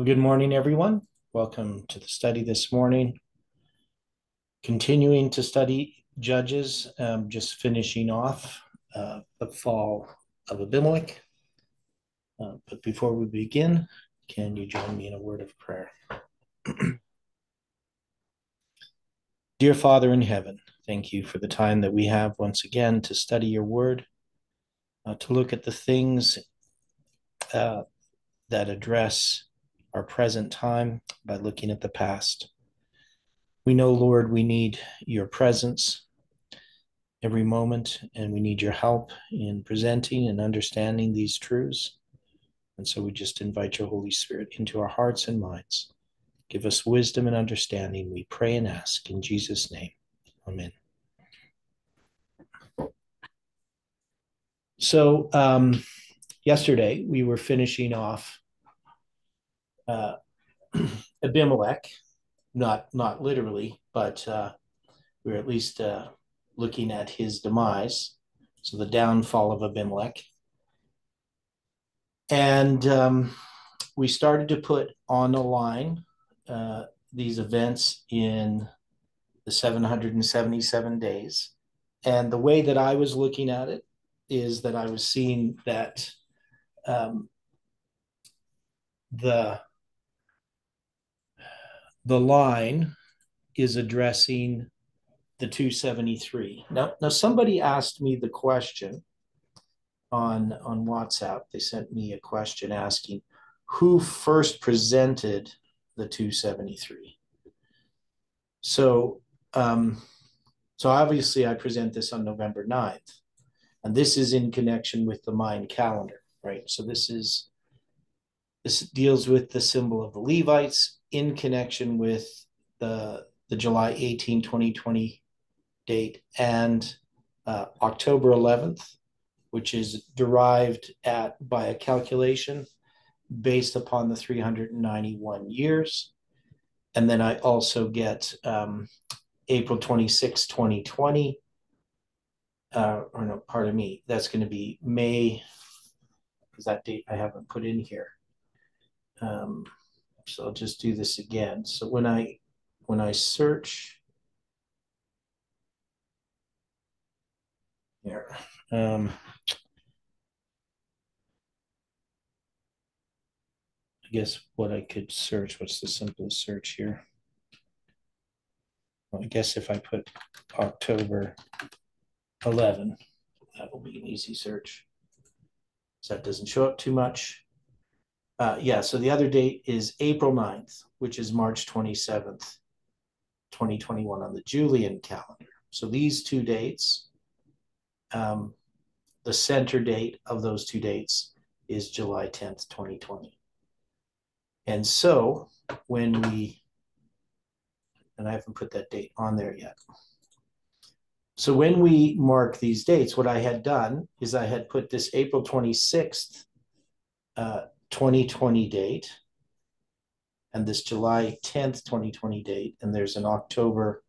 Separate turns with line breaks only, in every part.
Well, good morning, everyone. Welcome to the study this morning. Continuing to study Judges, just finishing off the fall of Abimelech. But before we begin, can you join me in a word of prayer? Dear Father in heaven, thank you for the time that we have once again to study your word, to look at the things that address our present time by looking at the past. We know, Lord, we need your presence every moment, and we need your help in presenting and understanding these truths. And so we just invite your Holy Spirit into our hearts and minds. Give us wisdom and understanding, we pray and ask in Jesus' name. Amen. So yesterday we were finishing off Abimelech, not literally, but we were at least looking at his demise, so the downfall of Abimelech. And we started to put on a line these events in the 777 days. And the way that I was looking at it is that I was seeing that the line is addressing the 273. Now somebody asked me the question on WhatsApp. They sent me a question asking who first presented the 273. So obviously I present this on November 9th, and this is in connection with the Mayan calendar, right? So this deals with the symbol of the Levites in connection with the July 18, 2020 date and October 11th, which is derived by a calculation based upon the 391 years. And then I also get April 26, 2020. Or no, pardon me, that's going to be May, because that date I haven't put in here. So I'll just do this again. So when I search here, I guess what I could search, what's the simplest search here? Well, I guess if I put October 11, that will be an easy search. So that doesn't show up too much. So the other date is April 9th, which is March 27th, 2021 on the Julian calendar. So these two dates, the center date of those two dates is July 10th, 2020. And so and I haven't put that date on there yet. So when we mark these dates, what I had done is I had put this April 26th, 2020 date, and this July 10th, 2020 date, and there's an October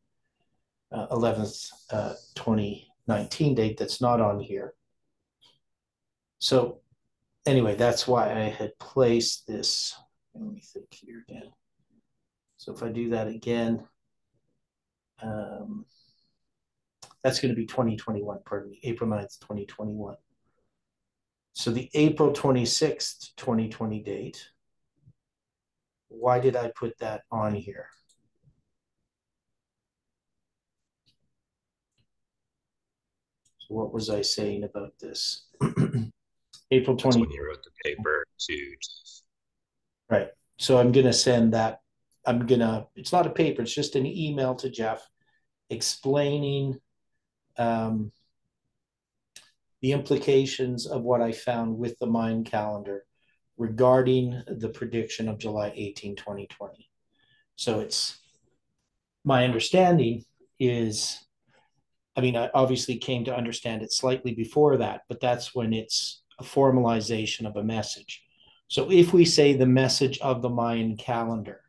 11th, 2019 date that's not on here. So anyway, that's why I had placed this. Let me think here again. So if I do that again, that's going to be 2021, pardon me, April 9th, 2021. So the April 26th, 2020 date, why did I put that on here? So what was I saying about this? April 20.
That's when you wrote the paper to.
Right. So I'm going to send that. It's not a paper, it's just an email to Jeff explaining the implications of what I found with the Mayan calendar regarding the prediction of July 18, 2020. So it's my understanding is, I obviously came to understand it slightly before that, but that's when it's a formalization of a message. So if we say the message of the Mayan calendar,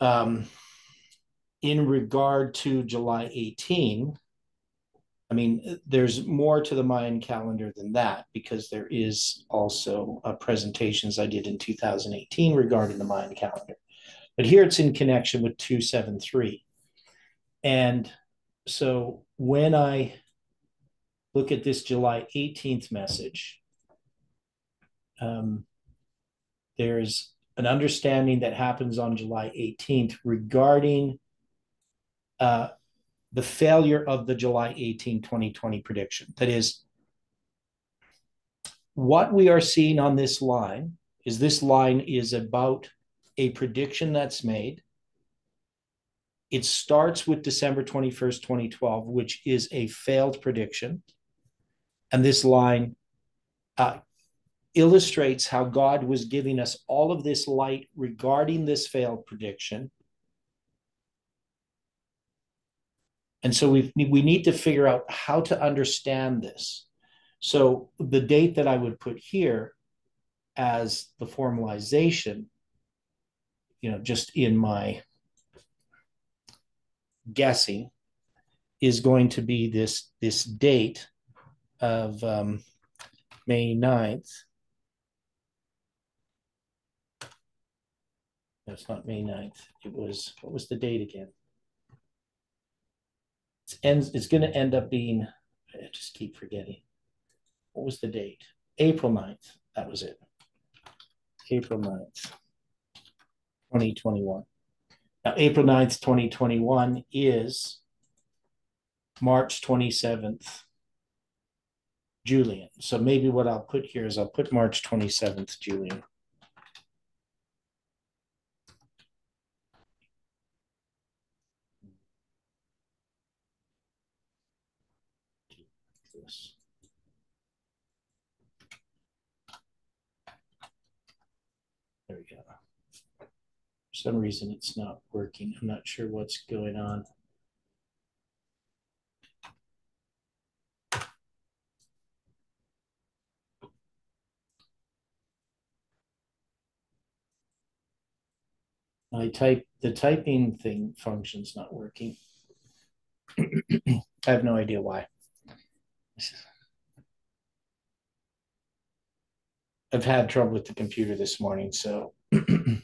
in regard to July 18, I mean, there's more to the Mayan calendar than that, because there is also presentations I did in 2018 regarding the Mayan calendar. But here it's in connection with 273. And so when I look at this July 18th message, there's an understanding that happens on July 18th regarding the failure of the July 18, 2020 prediction. That is, what we are seeing on this line is about a prediction that's made. It starts with December 21st, 2012, which is a failed prediction. And this line illustrates how God was giving us all of this light regarding this failed prediction. And so we need to figure out how to understand this. So the date that I would put here as the formalization, just in my guessing, is going to be this date of May 9th. No, it's not May 9th. What was the date again? It's going to end up being, I just keep forgetting. What was the date? April 9th. That was it. April 9th, 2021. Now, April 9th, 2021 is March 27th, Julian. So maybe what I'll put here is I'll put March 27th, Julian. There we go. For some reason, it's not working. I'm not sure what's going on. The typing thing function's not working. I have no idea why. I've had trouble with the computer this morning, so don't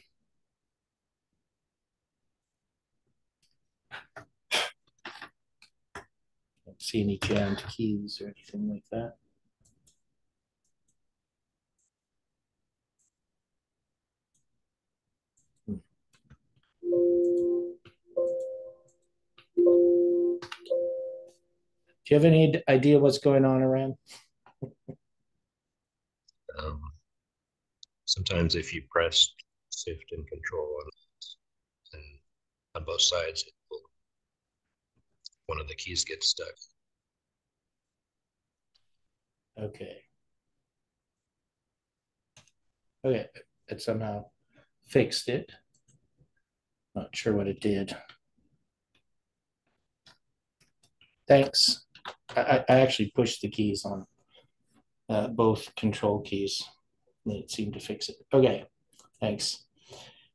see any jammed keys or anything like that. Do you have any idea what's going on around?
Sometimes if you press shift and control on both sides, one of the keys gets stuck.
Okay. Okay, it somehow fixed it. Not sure what it did. Thanks. I actually pushed the keys on both control keys. And it seemed to fix it. Okay, thanks.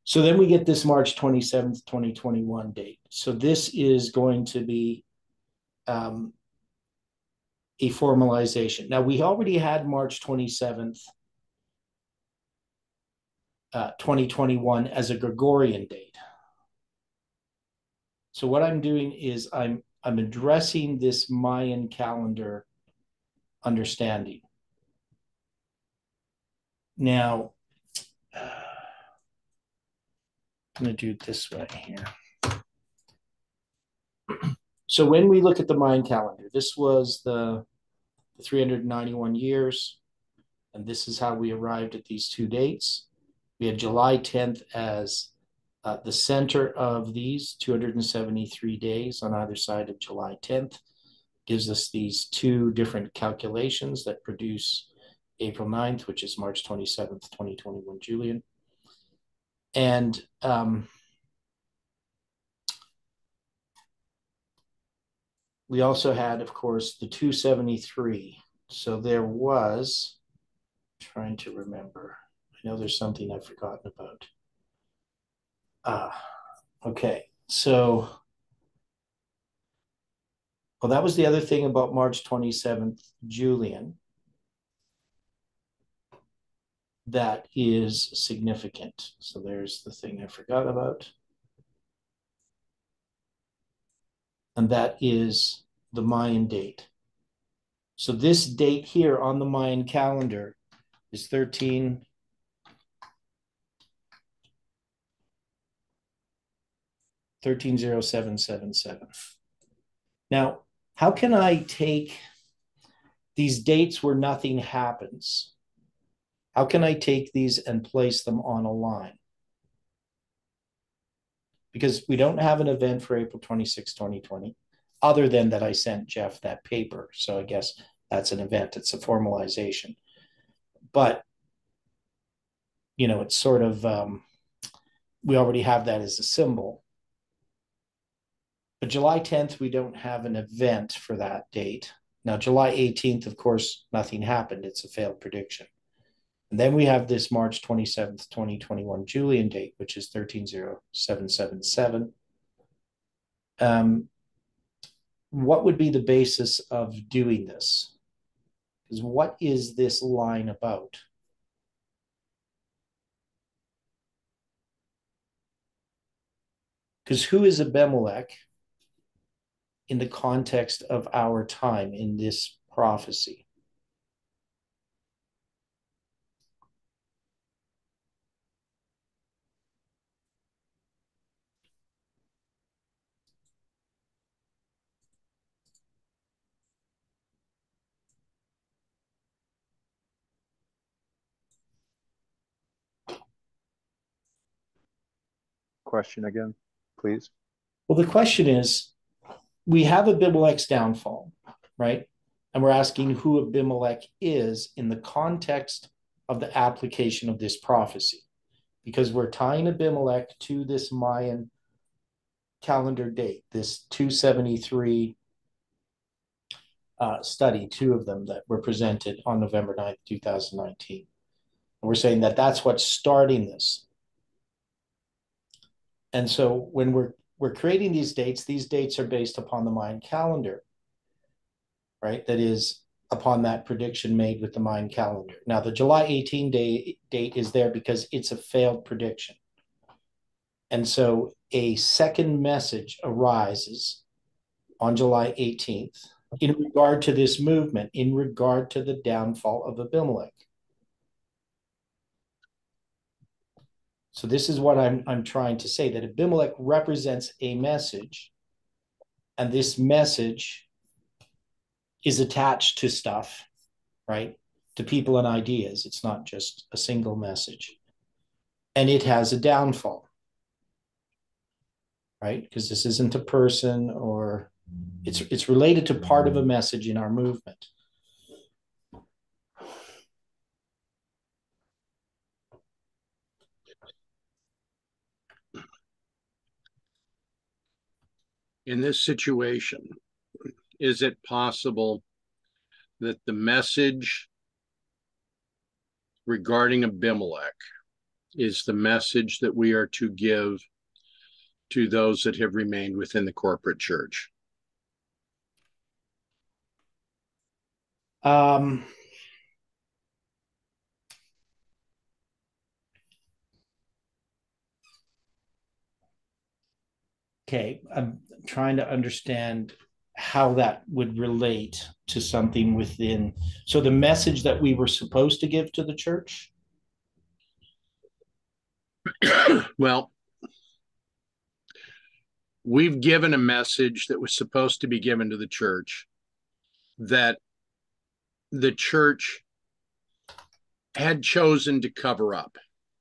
So then we get this March 27th, 2021 date. So this is going to be a formalization. Now, we already had March 27th, 2021 as a Gregorian date. So what I'm doing is I'm addressing this Mayan calendar understanding. Now, I'm going to do it this way here. So when we look at the Mayan calendar, this was the 391 years, and this is how we arrived at these two dates. We had July 10th as the center of these 273 days on either side of July 10th. Gives us these two different calculations that produce April 9th, which is March 27th, 2021 Julian. And we also had, of course, the 273. So there was, trying to remember, I know there's something I've forgotten about. Okay, so Well, that was the other thing about March 27th, Julian, that is significant. So there's the thing I forgot about. And that is the Mayan date. So this date here on the Mayan calendar is 130777. Now, how can I take these dates where nothing happens? How can I take these and place them on a line? Because we don't have an event for April 26, 2020, other than that I sent Jeff that paper. So I guess that's an event. It's a formalization. But, it's sort of, we already have that as a symbol. But July 10th, we don't have an event for that date. Now, July 18th, of course, nothing happened. It's a failed prediction. And then we have this March 27th, 2021 Julian date, which is 130777. What would be the basis of doing this? Because what is this line about? Because who is Abimelech in the context of our time in this prophecy?
Question again, please.
Well, the question is, we have Abimelech's downfall, right? And we're asking who Abimelech is in the context of the application of this prophecy, because we're tying Abimelech to this Mayan calendar date, this 273 study, two of them that were presented on November 9th, 2019. And we're saying that that's what's starting this. And so when we're creating these dates are based upon the Mayan calendar, right? That is upon that prediction made with the Mayan calendar. Now, the July 18 date is there because it's a failed prediction. And so a second message arises on July 18th in regard to this movement, in regard to the downfall of Abimelech. So this is what I'm trying to say, that Abimelech represents a message, and this message is attached to stuff, right? To people and ideas. It's not just a single message. And it has a downfall, right? Because this isn't a person, or it's related to part of a message in our movement.
In this situation, is it possible that the message regarding Abimelech is the message that we are to give to those that have remained within the corporate church?
Okay, I'm trying to understand how that would relate to something within. So the message that we were supposed to give to the church?
Well, we've given a message that was supposed to be given to the church that the church had chosen to cover up,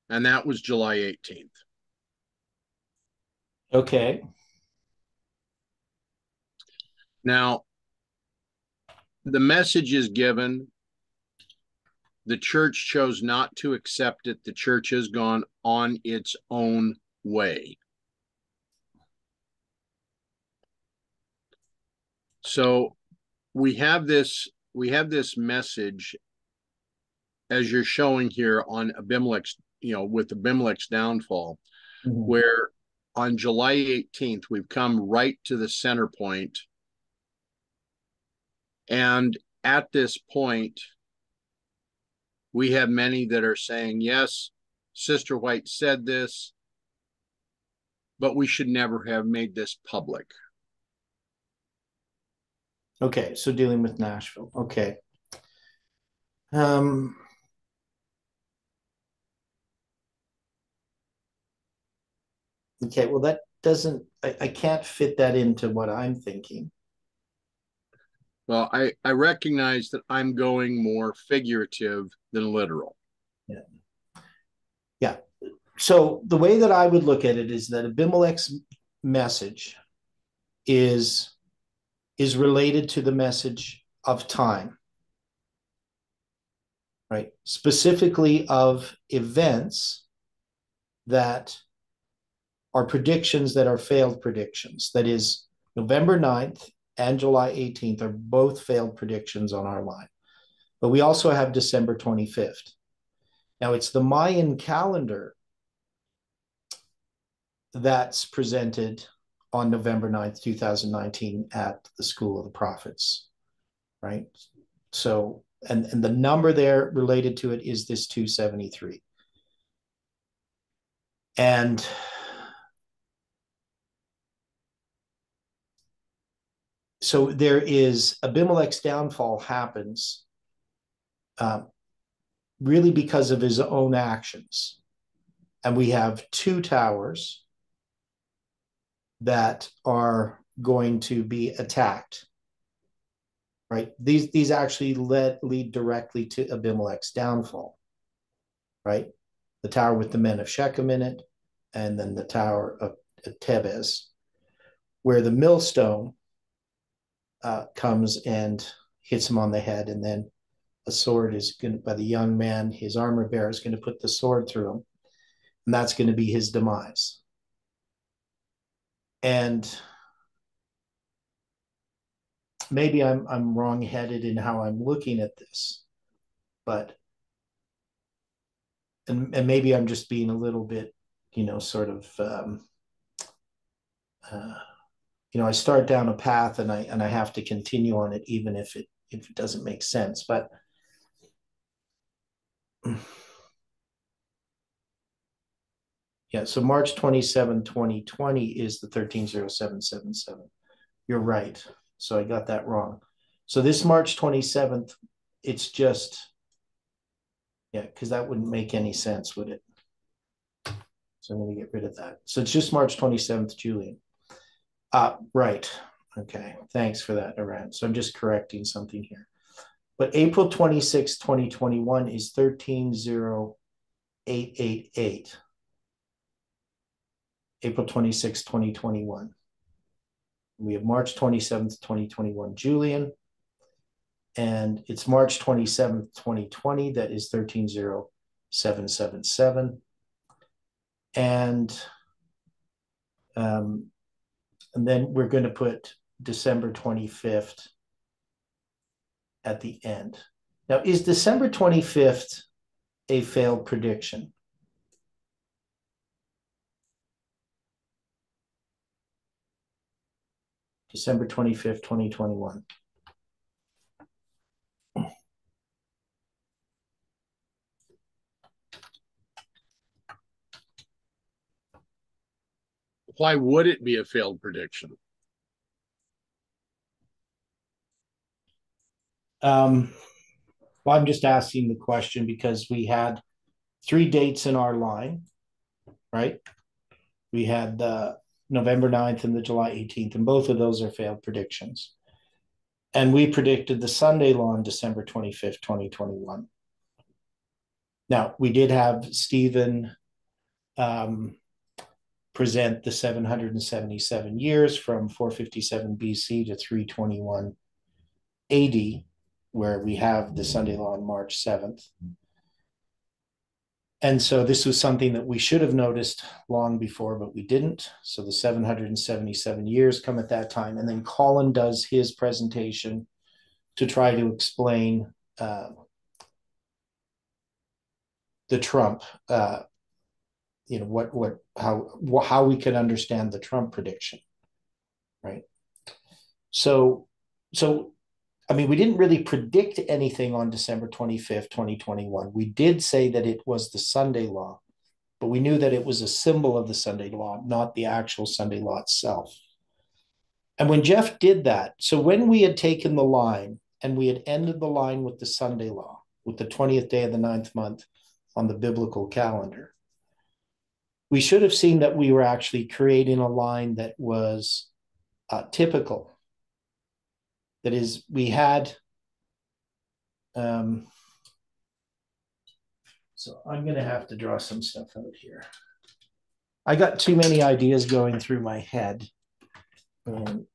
and that was July 18th.
Okay.
Now, the message is given. The church chose not to accept it. The church has gone on its own way. So we have this message, as you're showing here on Abimelech's, with Abimelech's downfall, where on July 18th, we've come right to the center point And at this point, we have many that are saying, yes, Sister White said this, but we should never have made this public.
Okay, so dealing with Nashville. Okay. Okay, well, that doesn't, I can't fit that into what I'm thinking.
Well, I recognize that I'm going more figurative than literal.
Yeah. Yeah. So the way that I would look at it is that Abimelech's message is related to the message of time, right? Specifically of events that are predictions that are failed predictions. That is, November 9th and July 18th are both failed predictions on our line. But we also have December 25th. Now, it's the Mayan calendar that's presented on November 9th, 2019 at the School of the Prophets, right? So, and the number there related to it is this 273. And so there is Abimelech's downfall happens really because of his own actions. And we have two towers that are going to be attacked, right? These actually lead directly to Abimelech's downfall, right? The tower with the men of Shechem in it, and then the tower of Tebez, where the millstone comes and hits him on the head, and then a sword is going to, by the young man, his armor bearer is going to put the sword through him, and that's going to be his demise. And maybe I'm wrong-headed in how I'm looking at this, but and maybe I'm just being a little bit, sort of, I start down a path and I have to continue on it even if it doesn't make sense. But yeah, so March 27, 2020 is the 130777. You're right. So I got that wrong. So this March 27th, it's just, yeah, because that wouldn't make any sense, would it? So I'm going to get rid of that. So it's just March 27th, Julian. Right. Okay. Thanks for that, Aran. So I'm just correcting something here. But April 26, 2021 is 130888. April 26, 2021. We have March 27th, 2021, Julian. And it's March 27th, 2020. That is 130777. And then we're going to put December 25th at the end. Now, is December 25th a failed prediction? December 25th, 2021.
Why would it be a failed prediction?
Well, I'm just asking the question because we had 3 dates in our line, right? We had the November 9th and the July 18th, and both of those are failed predictions. And we predicted the Sunday law on December 25th, 2021. Now, we did have Stephen present the 777 years from 457 BC to 321 AD, where we have the Sunday law on March 7th. And so this was something that we should have noticed long before, but we didn't. So the 777 years come at that time. And then Colin does his presentation to try to explain the Trump, how we can understand the Trump prediction, right? So I mean, we didn't really predict anything on December 25th, 2021. We did say that it was the Sunday law, but we knew that it was a symbol of the Sunday law, not the actual Sunday law itself. And when Jeff did that, so when we had taken the line and we had ended the line with the Sunday law, with the 20th day of the 9th month on the biblical calendar, we should have seen that we were actually creating a line that was typical. That is, we had, so I'm going to have to draw some stuff out here. I got too many ideas going through my head on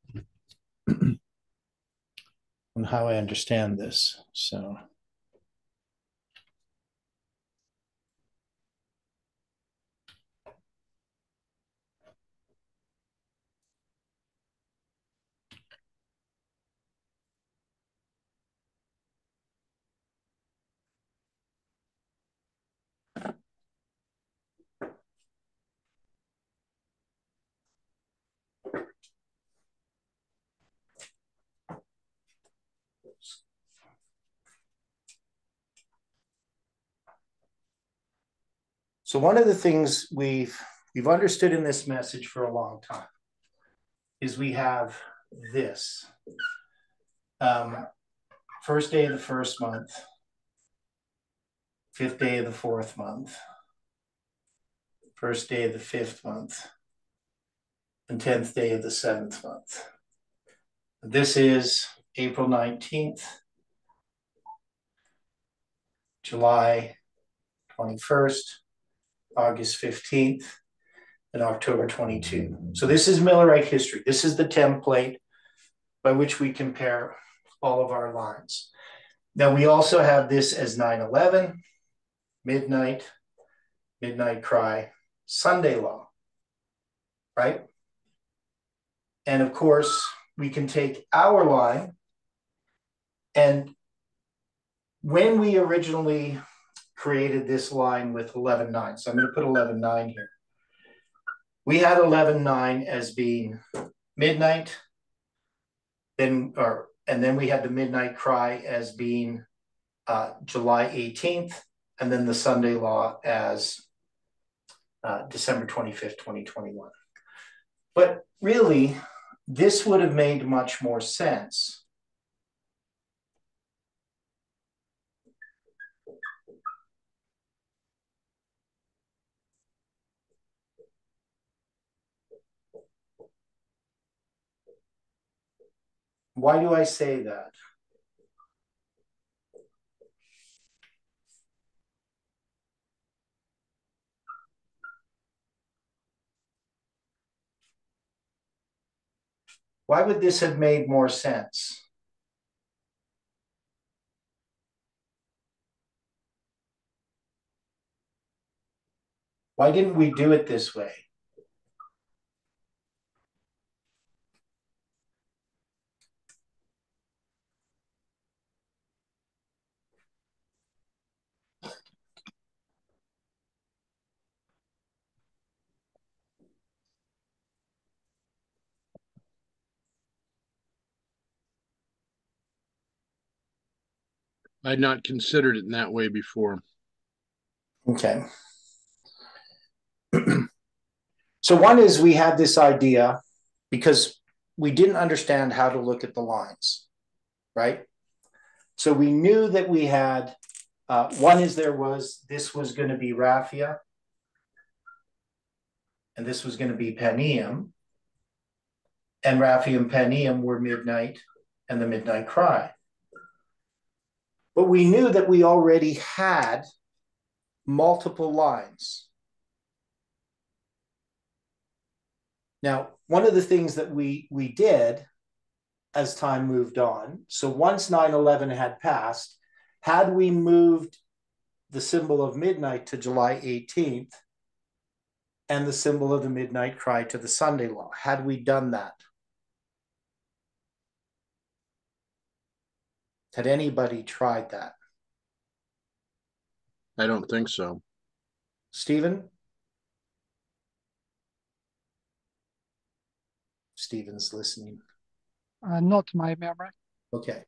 how I understand this. So So one of the things we've understood in this message for a long time is we have this. First day of the first month, fifth day of the fourth month, first day of the fifth month, and 10th day of the seventh month. This is April 19th, July 21st, August 15th, and October 22. So this is Millerite history. This is the template by which we compare all of our lines. Now we also have this as 9/11, midnight, midnight cry, Sunday law, right? And of course, we can take our line, and when we originally created this line with 11/9, so I'm going to put 11/9 here. We had 11/9 as being midnight, and then we had the midnight cry as being July 18th, and then the Sunday law as December 25th, 2021. But really, this would have made much more sense Why do I say that? Why would this have made more sense? Why didn't we do it this way?
I'd not considered it in that way before.
Okay. So one is we had this idea because we didn't understand how to look at the lines, right? So we knew that we had, one is this was going to be Raphia, and this was going to be Paneum, and Raphia and Paneum were midnight and the midnight cry. But we knew that we already had multiple lines. Now, one of the things that we did as time moved on, so once 9/11 had passed, had we moved the symbol of midnight to July 18th and the symbol of the midnight cry to the Sunday law, had we done that? Had anybody tried that?
I don't think so.
Stephen? Stephen's listening.
Not my memory.
Okay.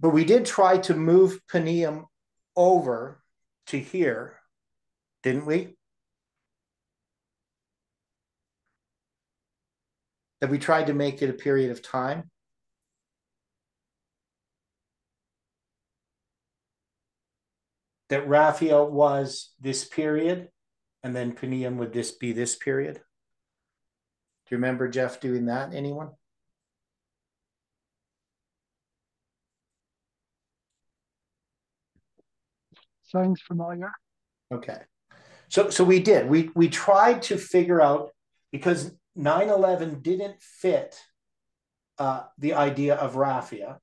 But we did try to move Paneum over to here, didn't we? That we tried to make it a period of time. That Raphia was this period, and then Paneum would be this period. Do you remember Jeff doing that? Anyone?
Sounds familiar.
Okay. So we did. We tried to figure out, because 9/11 didn't fit the idea of Raphia,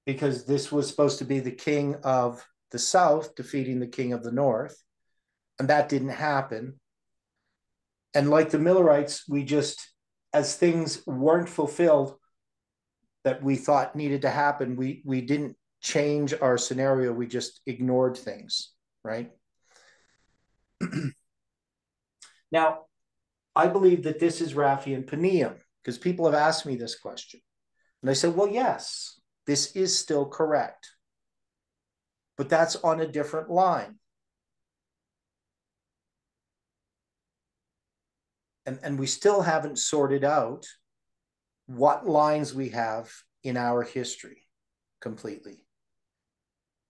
because this was supposed to be the king of the south defeating the king of the north, and that didn't happen. And like the Millerites, we just, as things weren't fulfilled that we thought needed to happen, we didn't change our scenario. We just ignored things, right? Now, I believe that this is Raphia and Paneum, because people have asked me this question. And I said, well, yes, this is still correct. But that's on a different line. And we still haven't sorted out what lines we have in our history completely.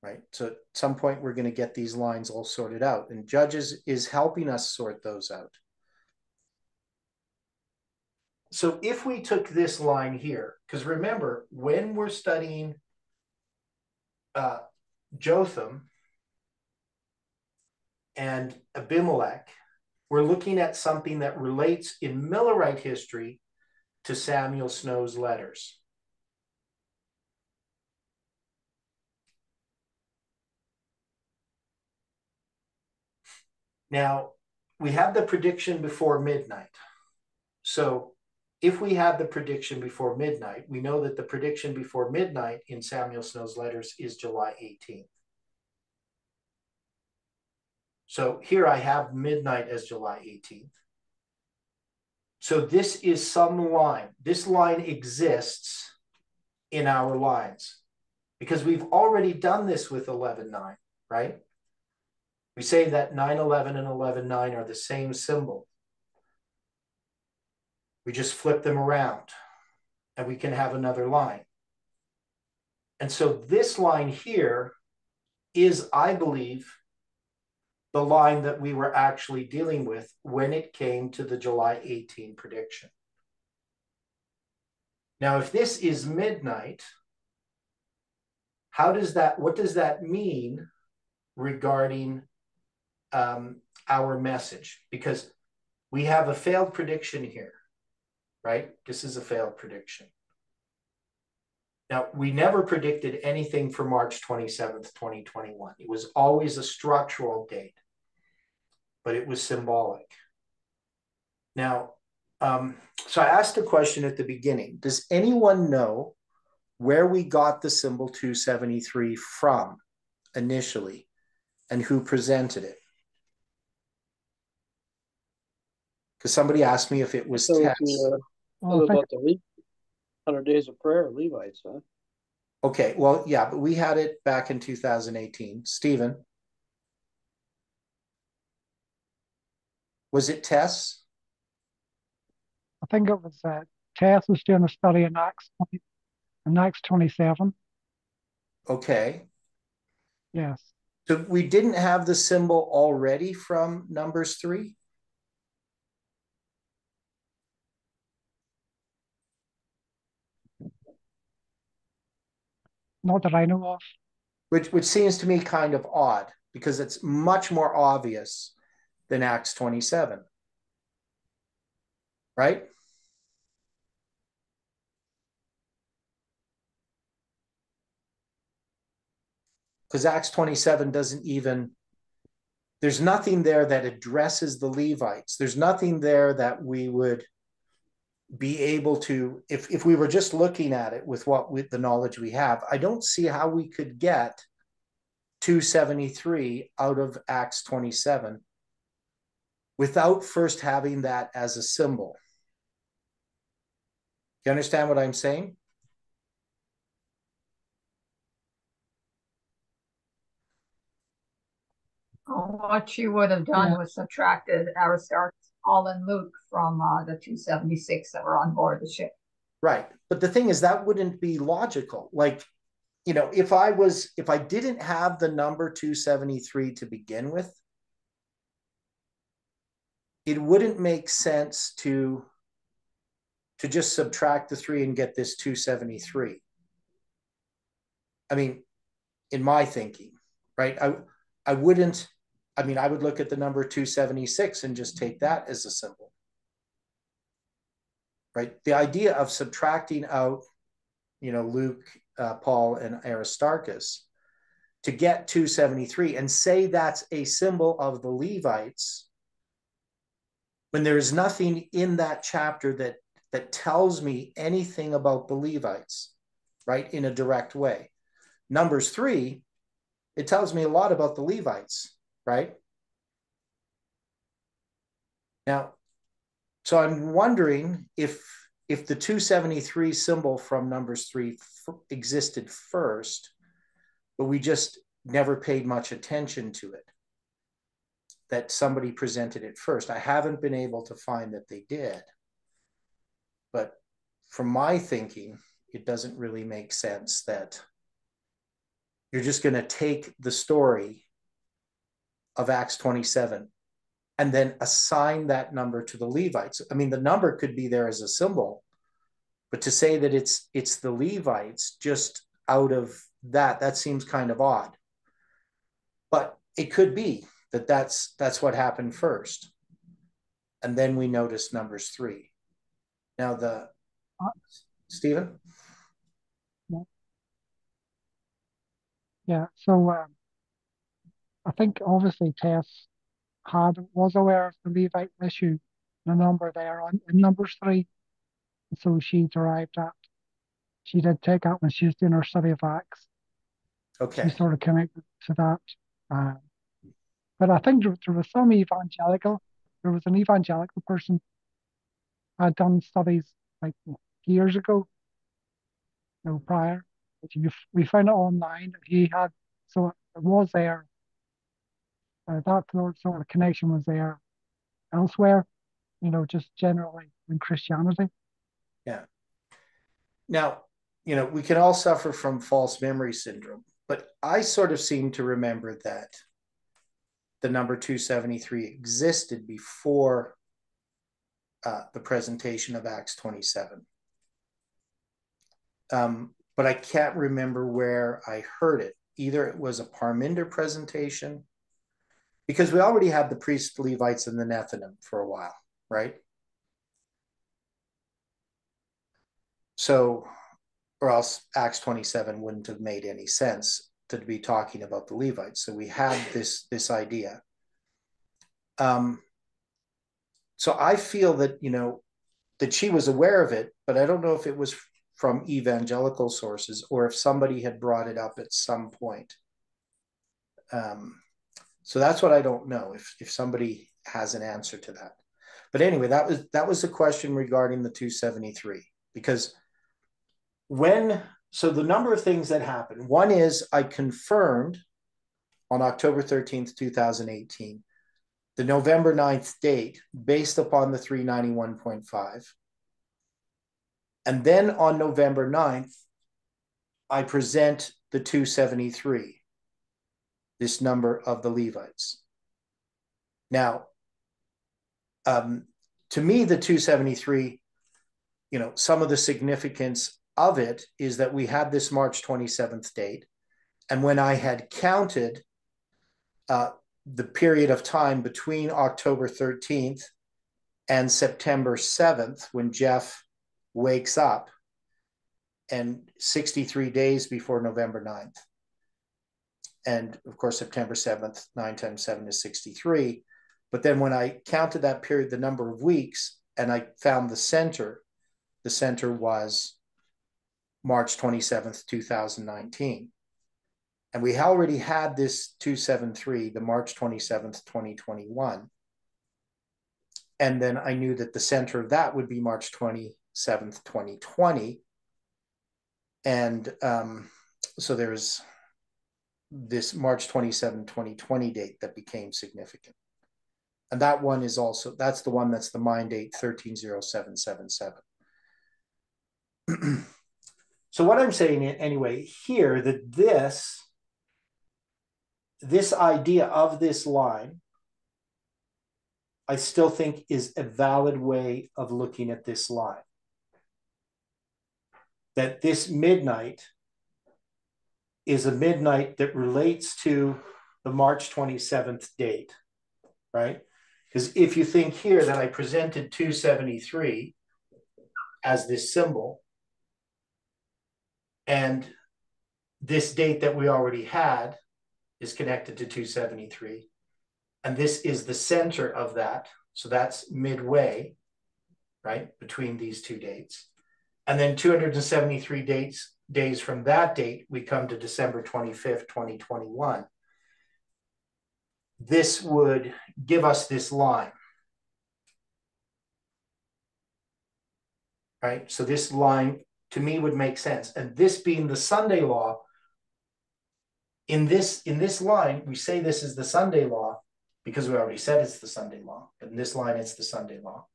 Right? So at some point, we're going to get these lines all sorted out. And Judges is helping us sort those out. So if we took this line here, because remember, when we're studying Jotham and Abimelech, we're looking at something that relates in Millerite history to Samuel Snow's letters. Now, we have the prediction before midnight. So if we have the prediction before midnight, we know that the prediction before midnight in Samuel Snow's letters is July 18th. So here I have midnight as July 18th. So this is some line. This line exists in our lines because we've already done this with 11-9, right? We say that 9/11 and 11-9 are the same symbol. We just flip them around and we can have another line. And so this line here is, I believe, the line that we were actually dealing with when it came to the July 18 prediction. Now, if this is midnight, what does that mean regarding our message? Because we have a failed prediction here, right? This is a failed prediction. Now, we never predicted anything for March 27th, 2021. It was always a structural date, but it was symbolic. Now, so I asked a question at the beginning. Does anyone know where we got the symbol 273 from initially and who presented it? Because somebody asked me if it was Tess.
About the 100 Days of Prayer, Levites, huh?
Okay, well, yeah, but we had it back in 2018. Stephen? Was it Tess?
I think it was Tess was doing a study in Acts 27.
Okay.
Yes.
So we didn't have the symbol already from Numbers 3?
Not that I know of.
Which seems to me kind of odd because it's much more obvious than Acts 27. Right? Because Acts 27 doesn't even, there's nothing there that addresses the Levites. There's nothing there that we would be able to, if we were just looking at it with the knowledge we have, I don't see how we could get 273 out of Acts 27 without first having that as a symbol. You understand what I'm saying?
What you would have done
Yeah.
was subtracted Aristarchus, Paul, and Luke from the 276 that were on board the ship.
Right. But the thing is, that wouldn't be logical. Like, you know, if I didn't have the number 273 to begin with, it wouldn't make sense to just subtract the 3 and get this 273. I mean, in my thinking, right? I wouldn't, I mean, I would look at the number 276 and just take that as a symbol, right? The idea of subtracting out, you know, Luke, Paul, and Aristarchus to get 273 and say that's a symbol of the Levites, when there is nothing in that chapter that tells me anything about the Levites, right, in a direct way. Numbers 3, it tells me a lot about the Levites, right? Now, so I'm wondering if the 273 symbol from Numbers 3 existed first, but we just never paid much attention to it, that somebody presented it first. I haven't been able to find that they did. But from my thinking, it doesn't really make sense that you're just going to take the story of Acts 27 and then assign that number to the Levites. I mean, the number could be there as a symbol, but to say that it's the Levites just out of that seems kind of odd. But it could be that that's what happened first. And then we notice Numbers 3. Now Stephen?
Yeah. So I think obviously Tess was aware of the Levite issue, the number there in Numbers 3. And so she did take that when she was doing her study of Acts.
Okay.
She sort of connected to that. But I think there was an evangelical person had done studies like years ago, prior. We found it online. So it was there. That sort of connection was there elsewhere, just generally in Christianity.
Yeah. Now, we can all suffer from false memory syndrome, but I sort of seem to remember that the number 273 existed before the presentation of Acts 27. But I can't remember where I heard it. Either it was a Parminder presentation, because we already had the priests, Levites, and the Nethinim for a while, right? So, or else Acts 27 wouldn't have made any sense to be talking about the Levites. So we had this idea. So I feel that, that she was aware of it, but I don't know if it was from evangelical sources or if somebody had brought it up at some point. So that's what I don't know, if somebody has an answer to that. But anyway, that was the question regarding the 273, because so the number of things that happened. One is I confirmed on October 13th, 2018, the November 9th date based upon the 391.5. And then on November 9th, I present the 273, this number of the Levites. Now, to me, the 273, some of the significance of it is that we had this March 27th date. And when I had counted the period of time between October 13th and September 7th, when Jeff wakes up, and 63 days before November 9th. And of course, September 7th, 9 times 7 is 63. But then when I counted that period, the number of weeks, and I found the center was March 27th, 2019. And we already had this 273, the March 27th, 2021. And then I knew that the center of that would be March 27th, 2020. And so there's this March 27, 2020 date that became significant. And that one is also, that's the one that's the mine date 130777. So what I'm saying anyway here, that this idea of this line, I still think is a valid way of looking at this line. That this midnight is a midnight that relates to the March 27th date, right? Because if you think here that I presented 273 as this symbol, and this date that we already had is connected to 273, and this is the center of that, so that's midway, right, between these two dates. And then 273 days from that date, we come to December 25th, 2021. This would give us this line, right? So this line to me would make sense. And this being the Sunday law, in this line, we say this is the Sunday law because we already said it's the Sunday law. But in this line, it's the Sunday law.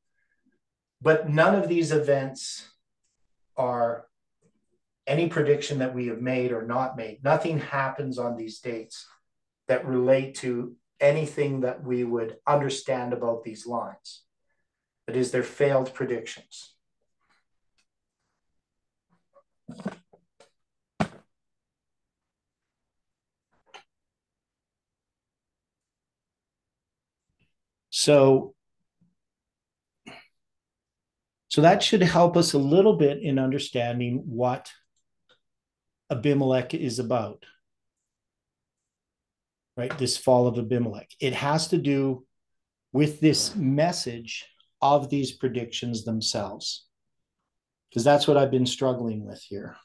But none of these events are any prediction that we have made or not made. Nothing happens on these dates that relate to anything that we would understand about these lines. That is, they're failed predictions. So that should help us a little bit in understanding what Abimelech is about, right? This fall of Abimelech. It has to do with this message of these predictions themselves, because that's what I've been struggling with here.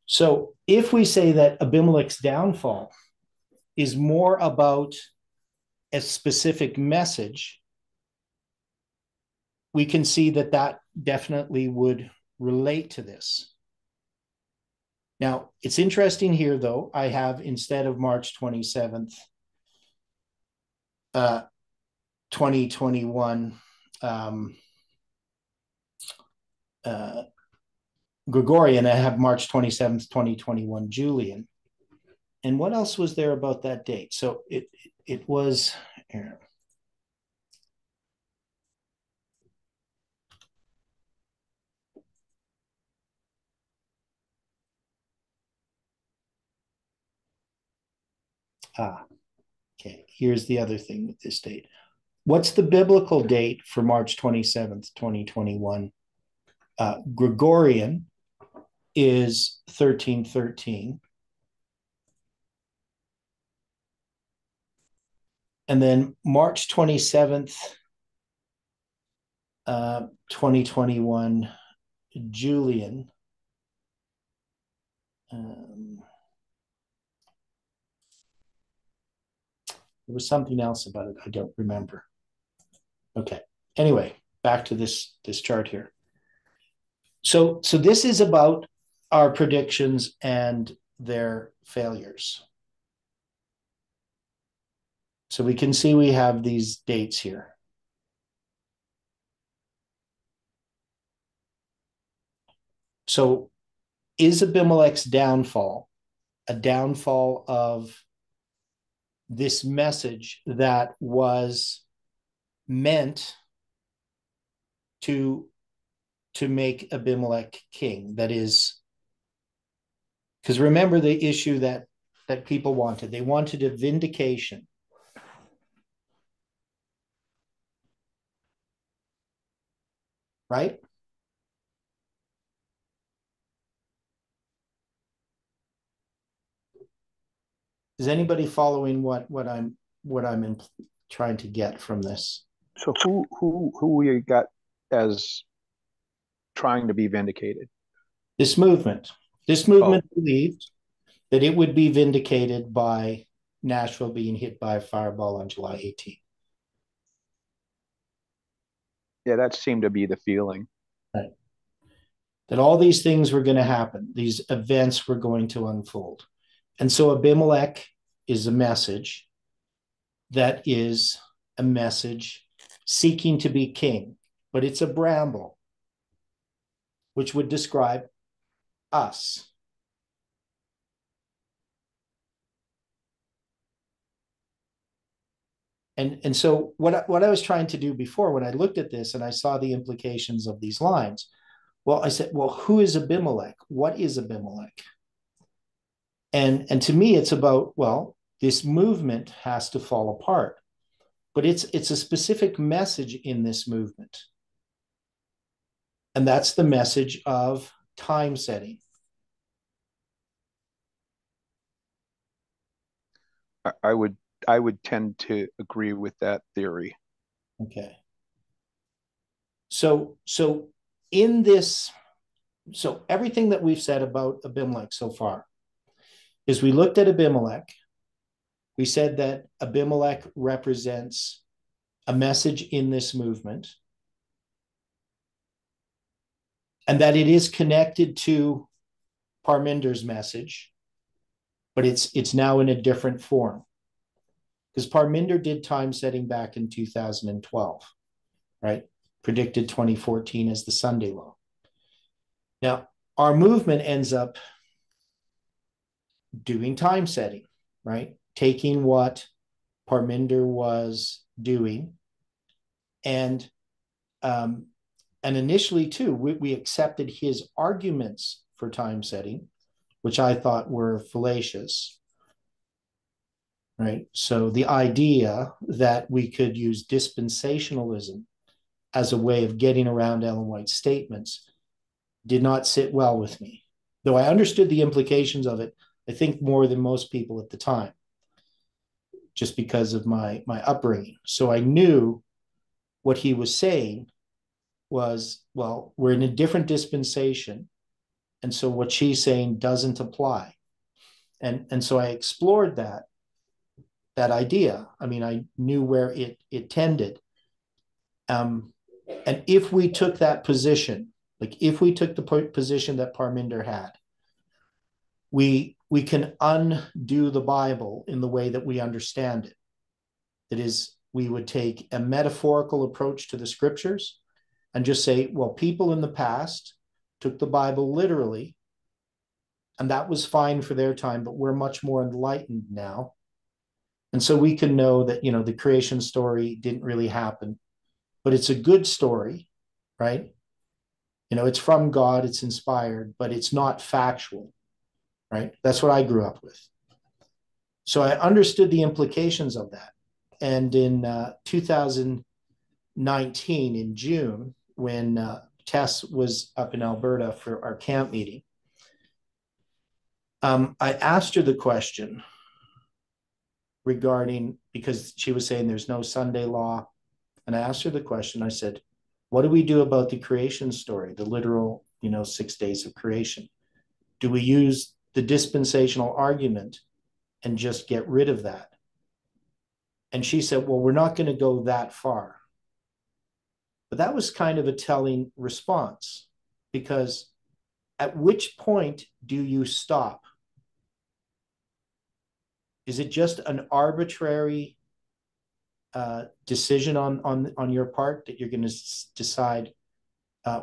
So if we say that Abimelech's downfall is more about a specific message, we can see that that definitely would relate to this. Now, it's interesting here, though, I have, instead of March 27th, 2021, Gregorian, I have March 27th, 2021, Julian. And what else was there about that date? So it was here. Okay, here's the other thing with this date. What's the biblical date for March 27th, 2021? Gregorian is 1313. And then March 27th, 2021, Julian. There was something else about it. I don't remember. Okay. Anyway, back to this chart here. So this is about our predictions and their failures. So we can see we have these dates here. So is Abimelech's downfall a downfall of this message that was meant to make Abimelech king? That is, because remember the issue that people wanted. They wanted a vindication. Right? Is anybody following what I'm trying to get from this?
So who we got as trying to be vindicated?
This movement. This movement believed that it would be vindicated by Nashville being hit by a fireball on July 18th.
Yeah, that seemed to be the feeling.
Right. That all these things were going to happen. These events were going to unfold. And so Abimelech is a message that is a message seeking to be king, but it's a bramble, which would describe us. And so what I was trying to do before, when I looked at this and I saw the implications of these lines, well, I said, well, who is Abimelech? What is Abimelech? And to me, it's about, well, this movement has to fall apart, but it's a specific message in this movement. And that's the message of time setting.
I would tend to agree with that theory.
Okay. So in this, so everything that we've said about Abimelech so far is we looked at Abimelech. We said that Abimelech represents a message in this movement, and that it is connected to Parminder's message, but it's now in a different form. Because Parminder did time setting back in 2012, right? Predicted 2014 as the Sunday law. Now, our movement ends up doing time setting, right? Taking what Parminder was doing. And initially, too, we accepted his arguments for time setting, which I thought were fallacious. Right. So the idea that we could use dispensationalism as a way of getting around Ellen White's statements did not sit well with me. Though I understood the implications of it, I think more than most people at the time, just because of my upbringing. So I knew what he was saying was, well, we're in a different dispensation. And so what she's saying doesn't apply. And so I explored that idea. I mean, I knew where it tended. And if we took that position, like if we took the position that Parminder had, we can undo the Bible in the way that we understand it. That is, we would take a metaphorical approach to the scriptures and just say, well, people in the past took the Bible literally, and that was fine for their time, but we're much more enlightened now. And so we can know that, the creation story didn't really happen, but it's a good story, right? It's from God, it's inspired, but it's not factual, right? That's what I grew up with. So I understood the implications of that. And in 2019, in June, when Tess was up in Alberta for our camp meeting, I asked her the question regarding, because she was saying there's no Sunday law. And I asked her the question, I said, what do we do about the creation story, the literal, 6 days of creation? Do we use the dispensational argument and just get rid of that? And she said, well, we're not going to go that far. But that was kind of a telling response, because at which point do you stop? Is it just an arbitrary decision on your part that you're going to decide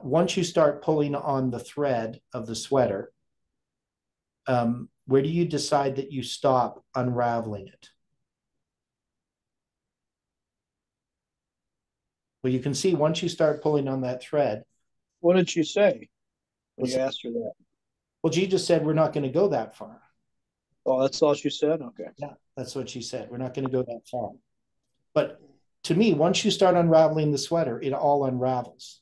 once you start pulling on the thread of the sweater, where do you decide that you stop unraveling it? Well, you can see once you start pulling on that thread.
What did she say when you asked her that?
Well, she just said, we're not going to go that far.
Oh, that's all she said? Okay.
Yeah, that's what she said. We're not going to go that far. But to me, once you start unraveling the sweater, it all unravels.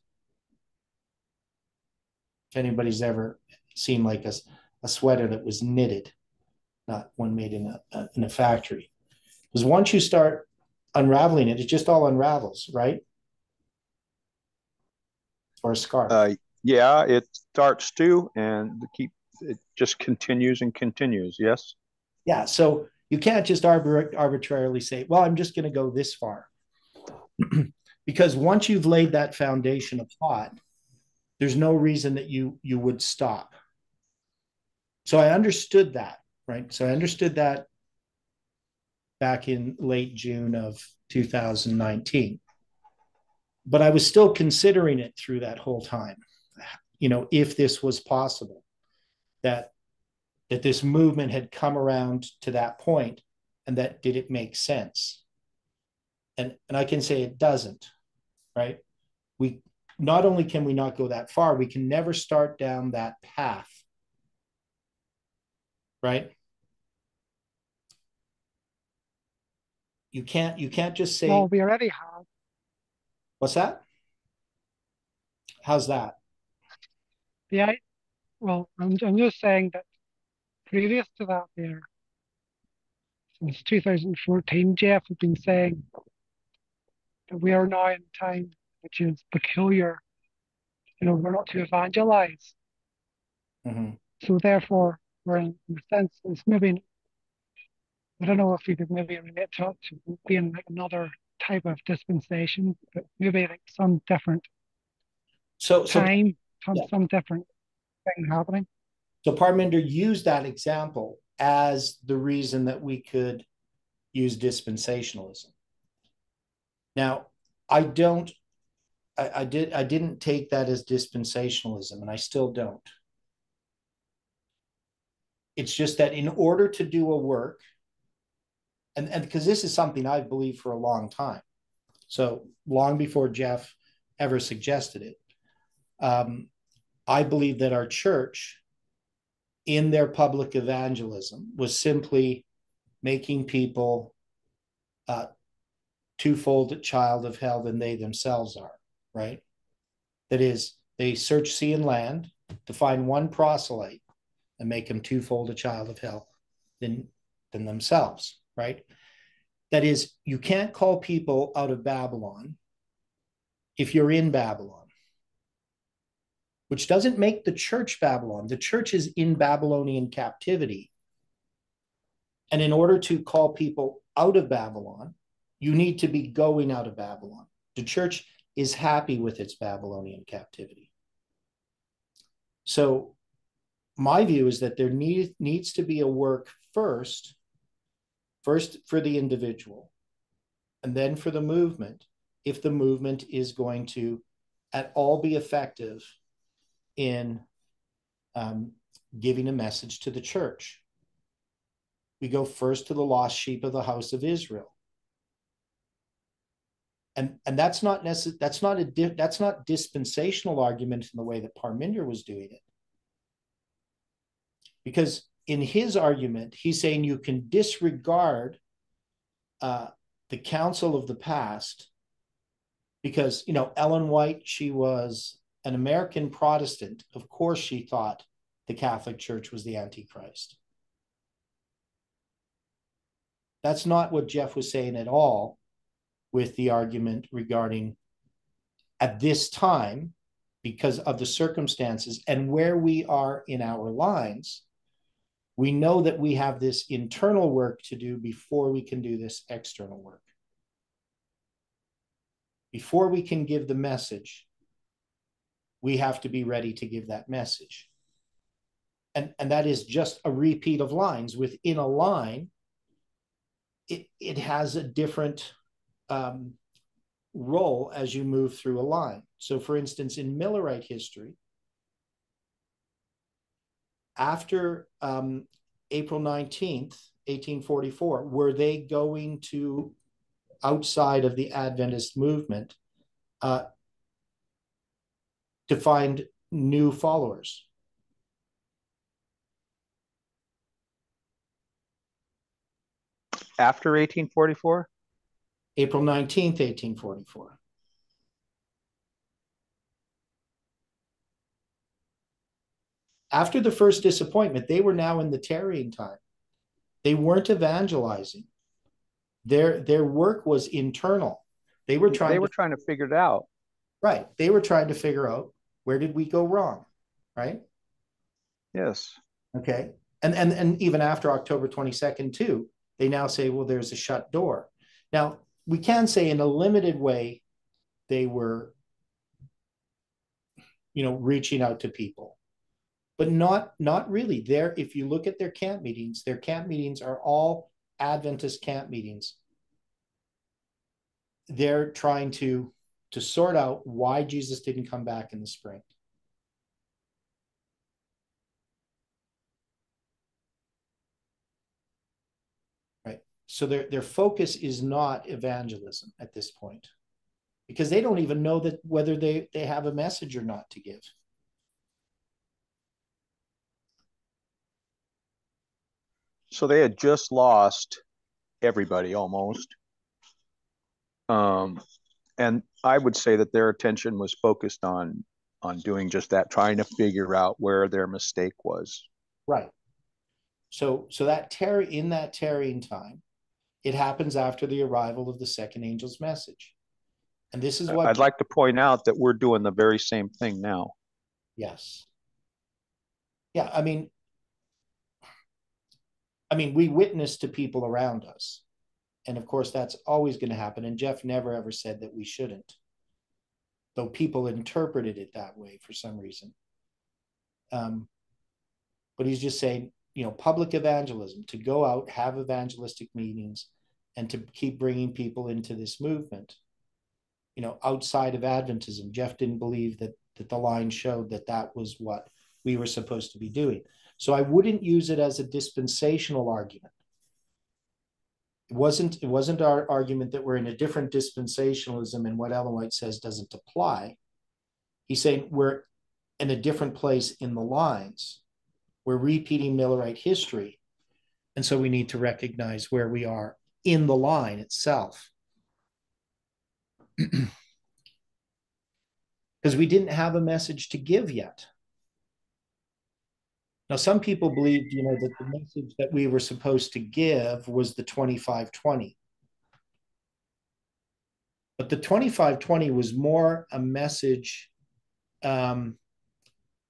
If anybody's ever seen like a sweater that was knitted, not one made in a factory. Because once you start unraveling it, it just all unravels, right? Or a scarf.
Yeah, it starts to, and it just continues and continues. Yes.
Yeah. So you can't just arbitrarily say, well, I'm just going to go this far. Because once you've laid that foundation of thought, there's no reason that you would stop. So I understood that, right? So I understood that back in late June of 2019. But I was still considering it through that whole time, if this was possible, that this movement had come around to that point, and that did it make sense? And I can say it doesn't, right? We not only can we not go that far, we can never start down that path, right? You can't just say,
Well, we already have.
what's that? How's that?
Yeah. Well, I'm just saying that previous to that, there, since 2014, Jeff has been saying that we are now in a time which is peculiar. We're not to evangelize.
Mm-hmm.
So therefore, we're in a sense, it's maybe, I don't know if you could maybe relate to it to being like another type of dispensation, but maybe like some different
So
time,
yeah.
some different thing happening.
So Parminder used that example as the reason that we could use dispensationalism. Now, I didn't take that as dispensationalism, and I still don't. It's just that in order to do a work, and because this is something I've believed for a long time, so long before Jeff ever suggested it, I believe that our church, in their public evangelism, was simply making people twofold child of hell than they themselves are, right? That is, they search sea and land to find one proselyte and make him twofold a child of hell than themselves, right? That is, you can't call people out of Babylon if you're in Babylon, which doesn't make the church Babylon. The church is in Babylonian captivity. And in order to call people out of Babylon, you need to be going out of Babylon. The church is happy with its Babylonian captivity. So my view is that there needs to be a work first for the individual, and then for the movement, if the movement is going to at all be effective in giving a message to the church. We go first to the lost sheep of the house of Israel. And that's not dispensational argument in the way that Parminder was doing it. Because in his argument, he's saying you can disregard the counsel of the past because, Ellen White, she was an American Protestant. Of course, she thought the Catholic Church was the Antichrist. That's not what Jeff was saying at all with the argument regarding at this time, because of the circumstances and where we are in our lives, we know that we have this internal work to do before we can do this external work. Before we can give the message, we have to be ready to give that message. And that is just a repeat of lines. Within a line, it has a different role as you move through a line. So for instance, in Millerite history, after April 19th, 1844, were they going to, outside of the Adventist movement, to find new followers?
After 1844?
April 19th, 1844. After the first disappointment, they were now in the tarrying time. They weren't evangelizing. Their work was internal. They were trying
to figure it out.
Right. They were trying to figure out, where did we go wrong? Right?
Yes.
Okay. And even after October 22nd too, they now say, well, there's a shut door. Now, we can say in a limited way, they were, reaching out to people. but not really. There, if you look at their camp meetings are all Adventist camp meetings. They're trying to sort out why Jesus didn't come back in the spring. Right. So their focus is not evangelism at this point, because they don't even know that whether they have a message or not to give.
So they had just lost everybody almost. And I would say that their attention was focused on doing just that, trying to figure out where their mistake was.
Right. So that tarrying time, it happens after the arrival of the second angel's message. And this is what
I'd like to point out that we're doing the very same thing now.
Yes. Yeah, I mean, we witness to people around us. And of course, that's always going to happen. And Jeff never ever said that we shouldn't, though people interpreted it that way for some reason. But he's just saying, public evangelism, to go out, have evangelistic meetings, and to keep bringing people into this movement. Outside of Adventism, Jeff didn't believe that the line showed that was what we were supposed to be doing. So I wouldn't use it as a dispensational argument. It wasn't our argument that we're in a different dispensationalism and what Ellen White says doesn't apply. He's saying we're in a different place in the lines. We're repeating Millerite history. And so we need to recognize where we are in the line itself. Because we didn't have a message to give yet. Now, some people believed, that the message that we were supposed to give was the 2520. But the 2520 was more a message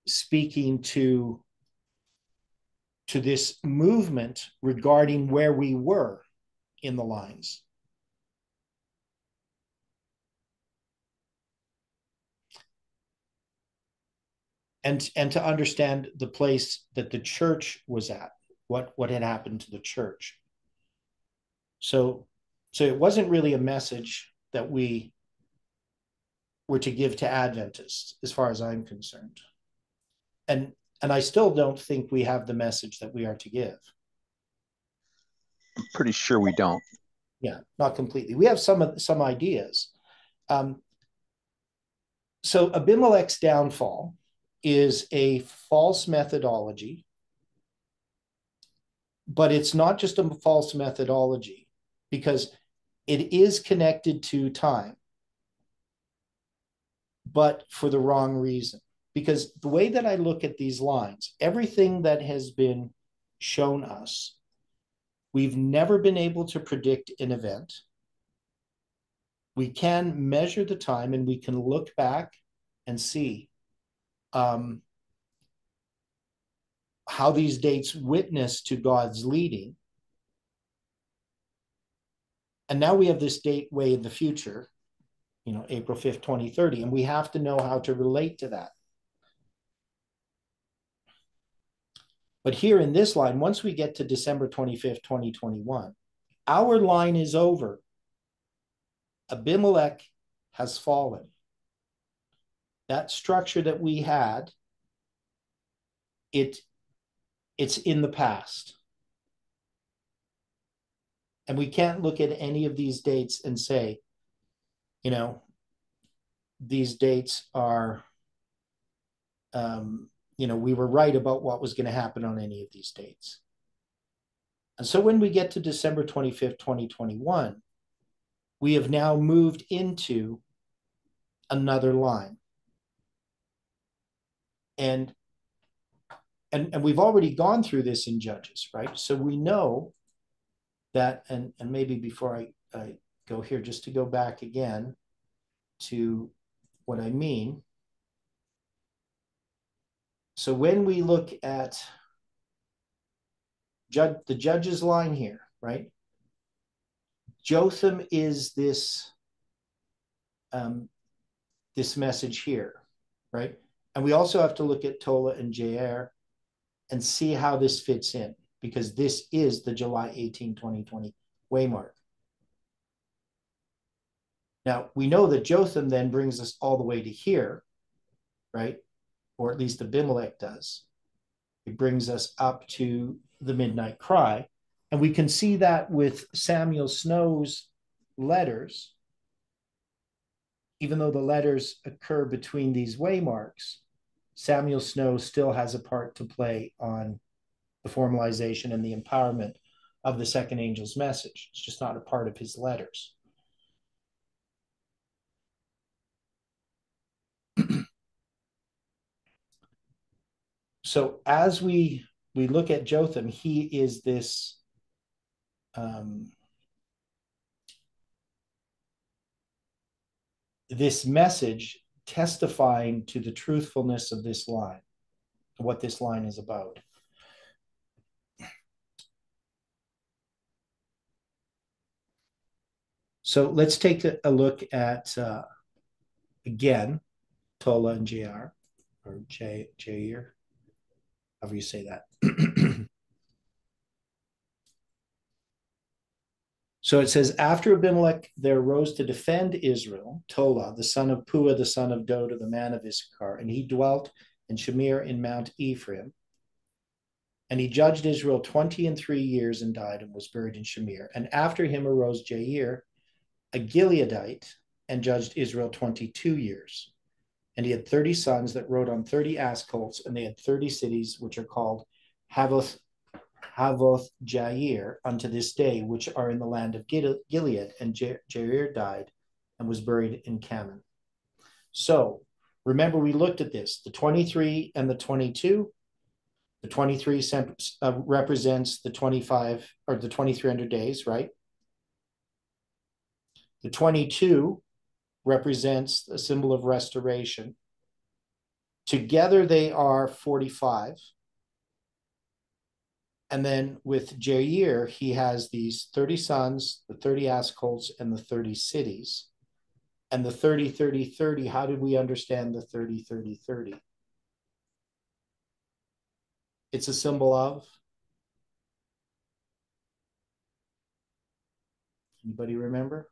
speaking to this movement regarding where we were in the lines. And to understand the place that the church was at, what had happened to the church. So it wasn't really a message that we were to give to Adventists, as far as I'm concerned. And I still don't think we have the message that we are to give.
I'm pretty sure we don't.
Yeah, not completely. We have some ideas. So Abimelech's downfall is a false methodology, but it's not just a false methodology, because it is connected to time, but for the wrong reason. Because the way that I look at these lines, everything that has been shown us, we've never been able to predict an event. We can measure the time, and we can look back and see how these dates witness to God's leading. And now we have this date way in the future, April 5th, 2030, and we have to know how to relate to that. But here in this line, once we get to December 25th, 2021, our line is over. Abimelech has fallen. That structure that we had, it's in the past. And we can't look at any of these dates and say, these dates are, we were right about what was going to happen on any of these dates. And so when we get to December 25th, 2021, we have now moved into another line. And we've already gone through this in Judges, right? So we know that, and maybe before I go here, just to go back again to what I mean. So when we look at the Judges line here, right? Jotham is this message here, right? And we also have to look at Tola and Jair and see how this fits in, because this is the July 18, 2020 waymark. Now, we know that Jotham then brings us all the way to here, right? Or at least Abimelech does. It brings us up to the midnight cry. And we can see that with Samuel Snow's letters, even though the letters occur between these waymarks, Samuel Snow still has a part to play on the formalization and the empowerment of the second angel's message. It's just not a part of his letters. So as we look at Jotham, he is this this message testifying to the truthfulness of this line, what this line is about. So let's take a look at, again, Tola and Jair, or Jair, however you say that. So it says, after Abimelech there rose to defend Israel, Tola, the son of Puah, the son of Doda, the man of Issachar, and he dwelt in Shamir in Mount Ephraim. And he judged Israel 23 years and died and was buried in Shamir. And after him arose Jair, a Gileadite, and judged Israel 22 years. And he had 30 sons that rode on 30 ass colts, and they had 30 cities, which are called Havoth Jair unto this day, which are in the land of Gilead. And Jair died and was buried in Kaman. So remember, we looked at this, the 23 and the 22. The 23 represents the 25 or the 2300 days, right? The 22 represents a symbol of restoration. Together they are 45. And then with Jair, he has these 30 sons, the 30 ass colts, and the 30 cities. And the 30, 30, 30, how did we understand the 30, 30, 30? It's a symbol of? Anybody remember?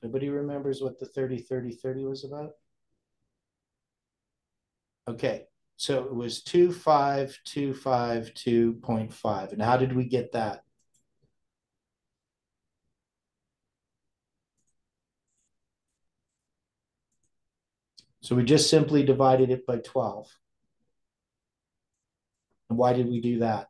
Nobody remembers what the 30, 30, 30 was about? Okay, so it was 25252.5. And how did we get that? So we just simply divided it by 12. And why did we do that?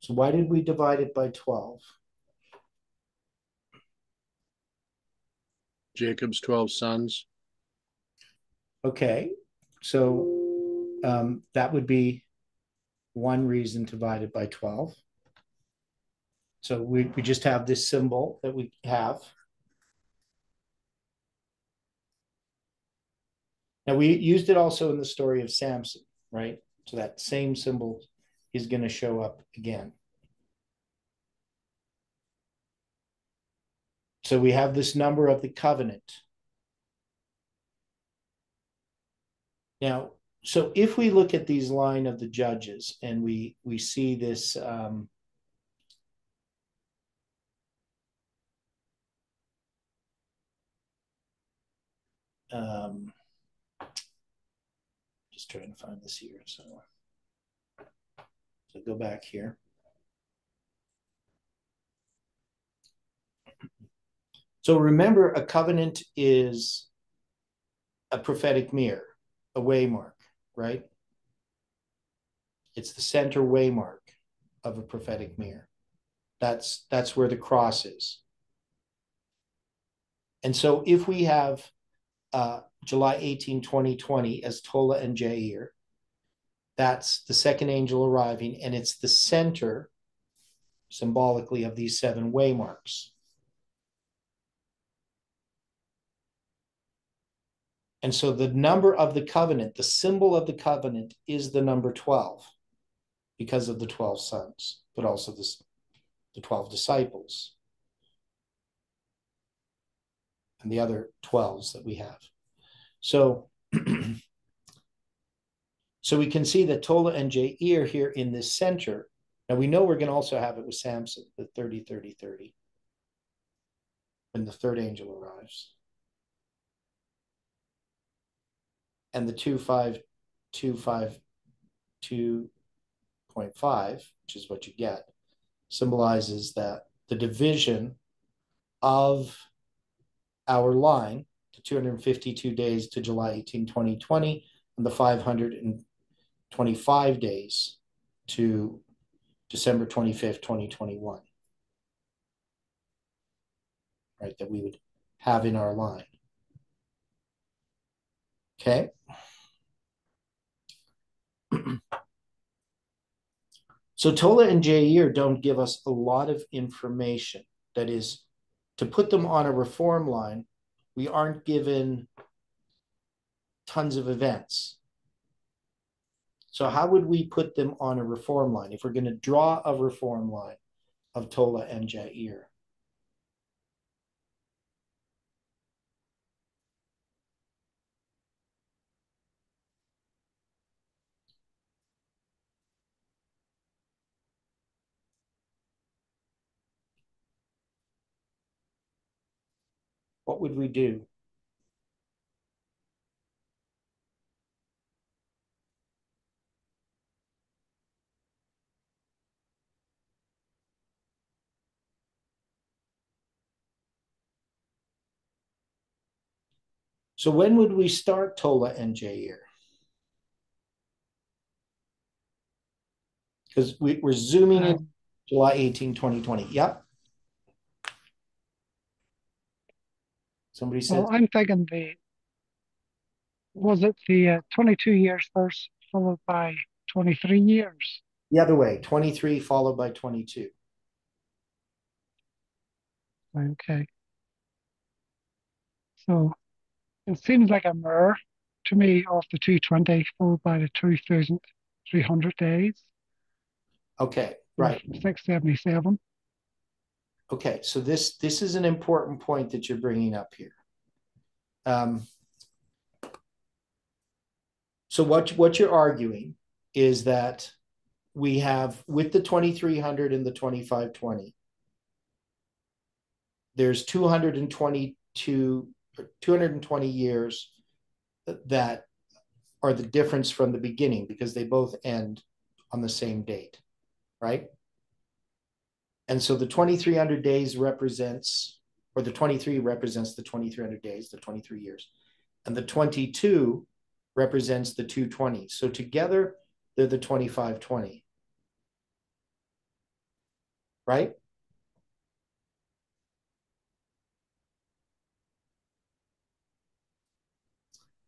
So why did we divide it by 12?
Jacob's 12 sons.
Okay, so that would be one reason to divide it by 12. So we just have this symbol that we have. Now we used it also in the story of Samson, right? So that same symbol is going to show up again. So we have this number of the covenant. Now, so if we look at these line of the judges and we see this just trying to find this here. So go back here. So remember, a covenant is a prophetic mirror, a waymark, right? It's the center waymark of a prophetic mirror. That's where the cross is. And so if we have July 18, 2020 as Tola and Jair. That's the second angel arriving, and it's the center, symbolically, of these 7 waymarks. And so the number of the covenant, the symbol of the covenant, is the number 12 because of the 12 sons, but also the 12 disciples and the other 12s that we have. So, so we can see that Tola and Jair here in this center. Now we know we're going to also have it with Samson, the 30, 30, 30, when the third angel arrives. And the 2, 5, 2, 5, 2.5, which is what you get, symbolizes that the division of our line, the 252 days to July 18, 2020, and the 525 days to December 25th, 2021, right, that we would have in our line. Okay. So Tola and Jair don't give us a lot of information. That is, to put them on a reform line, we aren't given tons of events. So how would we put them on a reform line if we're going to draw a reform line of Tola and Jair? What would we do? So when would we start Tola and Jair? Because we're zooming in July 18, 2020. Yep. Somebody said.
Well, I'm thinking was it the 22 years first, followed by 23 years?
The other way, 23 followed by 22.
Okay. So it seems like a mirror to me of the 220 followed by the 2,300 days.
Okay, right.
677.
Okay, so this is an important point that you're bringing up here. So what you're arguing is that we have, with the 2300 and the 2520, there's 220 years that are the difference from the beginning because they both end on the same date, right? And so the 2300 days represents, or the 23 represents the 2300 days, the 23 years. And the 22 represents the 220. So together, they're the 2520. Right?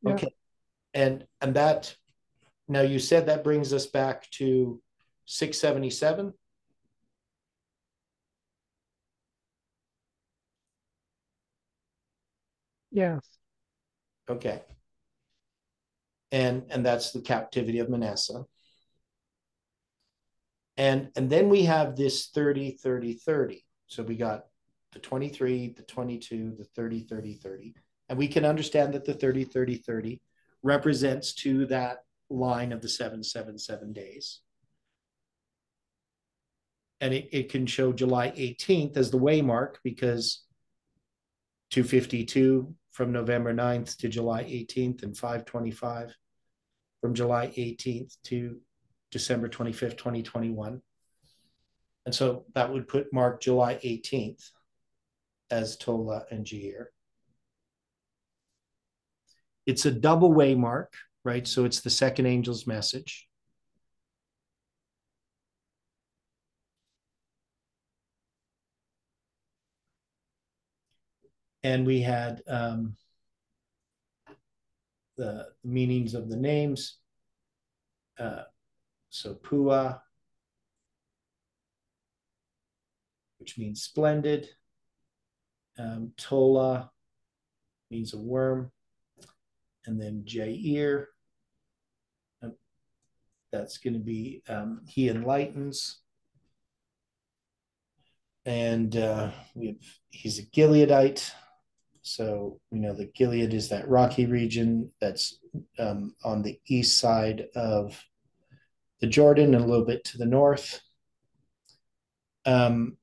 Yeah.
Okay. And that, now you said that brings us back to 677.
Yes.
Okay. And that's the captivity of Manasseh. And then we have this 30, 30, 30. So we got the 23, the 22, the 30, 30, 30. And we can understand that the 30, 30, 30 represents to that line of the 777 days. And it can show July 18th as the waymark because 252 from November 9th to July 18th and 525 from July 18th to December 25th, 2021. And so that would mark July 18th as Tola and Jair. It's a double waymark, right? So it's the second angel's message. And we had the meanings of the names. So Pua, which means splendid. Tola means a worm. And then Jair, that's going to be he enlightens. And he's a Gileadite. So, the Gilead is that rocky region that's on the east side of the Jordan and a little bit to the north. And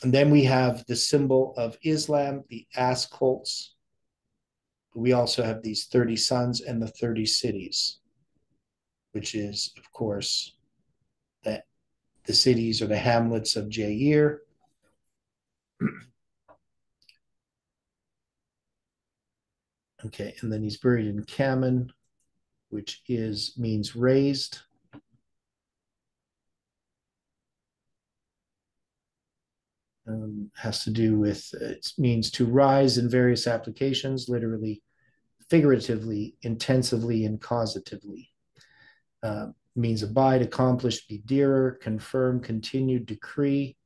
then we have the symbol of Islam, the ass colts. We also have these 30 sons and the 30 cities, which is, of course, that the cities or the hamlets of Jair. Okay, and then he's buried in Kaman, which means raised. Has to do with, it means to rise in various applications, literally, figuratively, intensively, and causatively. Means abide, accomplish, be dearer, confirm, continue, decree,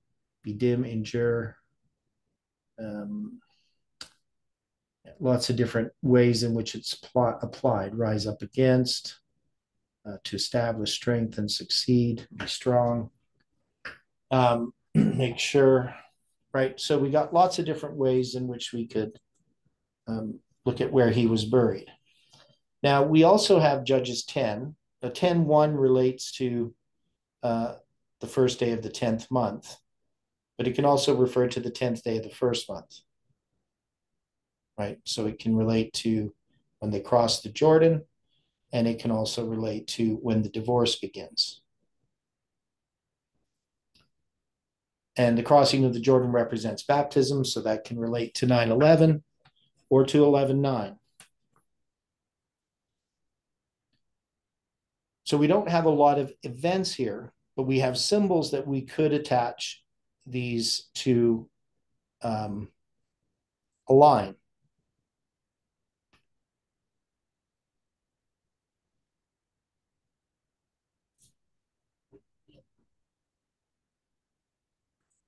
be dim, endure. Lots of different ways in which it's applied. Rise up against, to establish, strengthen, succeed, be strong. Make sure, right? So we got lots of different ways in which we could look at where he was buried. Now, we also have Judges 10. The 10:1 relates to the first day of the 10th month, but it can also refer to the 10th day of the first month, right? So it can relate to when they cross the Jordan, and it can also relate to when the divorce begins. And the crossing of the Jordan represents baptism, so that can relate to 9/11 or to 11/9. So we don't have a lot of events here, but we have symbols that we could attach these to align.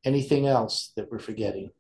Anything else that we're forgetting?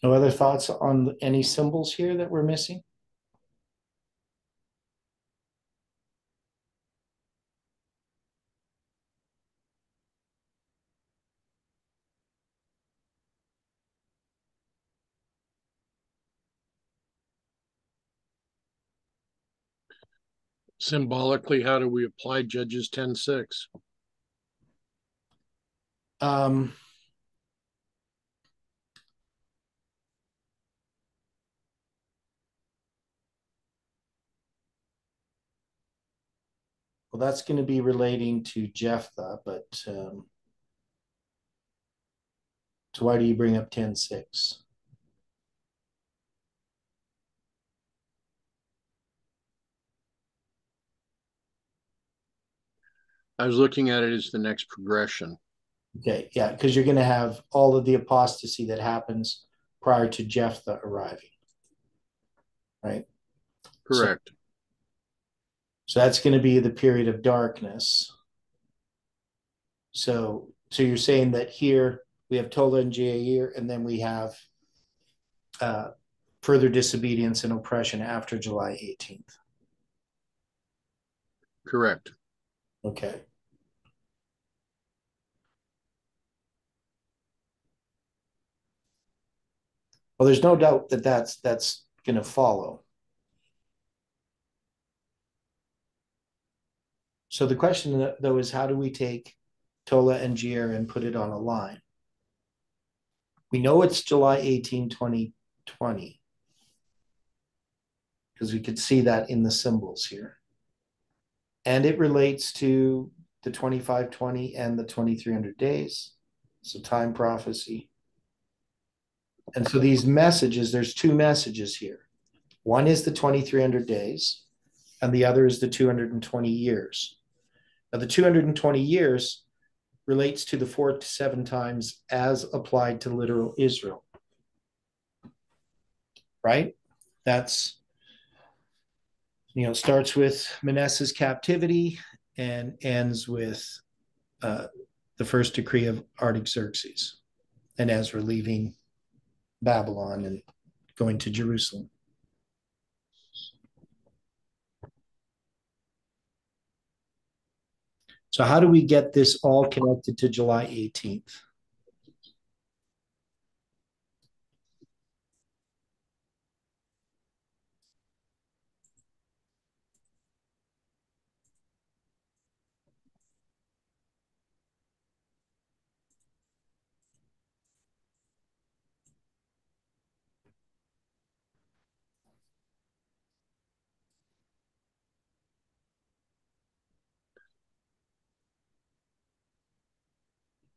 No other thoughts on any symbols here that we're missing?
Symbolically, how do we apply Judges 10:6?
Well, that's going to be relating to Jephthah, but so why do you bring up 10:6?
I was looking at it as the next progression.
Okay, yeah, because you're going to have all of the apostasy that happens prior to Jephthah arriving, right?
Correct.
So that's going to be the period of darkness. So you're saying that here we have Tola and Jair, and then we have further disobedience and oppression after July 18th.
Correct.
Okay. Well, there's no doubt that that's going to follow. So the question though is, how do we take Tola and Jer and put it on a line? We know it's July 18, 2020, because we could see that in the symbols here. And it relates to the 2520 and the 2300 days. So time prophecy. And so these messages, there's two messages here. One is the 2300 days, and the other is the 220 years. Now, the 220 years relates to the 4 to 7 times as applied to literal Israel. Right? That's, starts with Manasseh's captivity and ends with the first decree of Artaxerxes and Ezra leaving Babylon and going to Jerusalem. So how do we get this all connected to July 18th?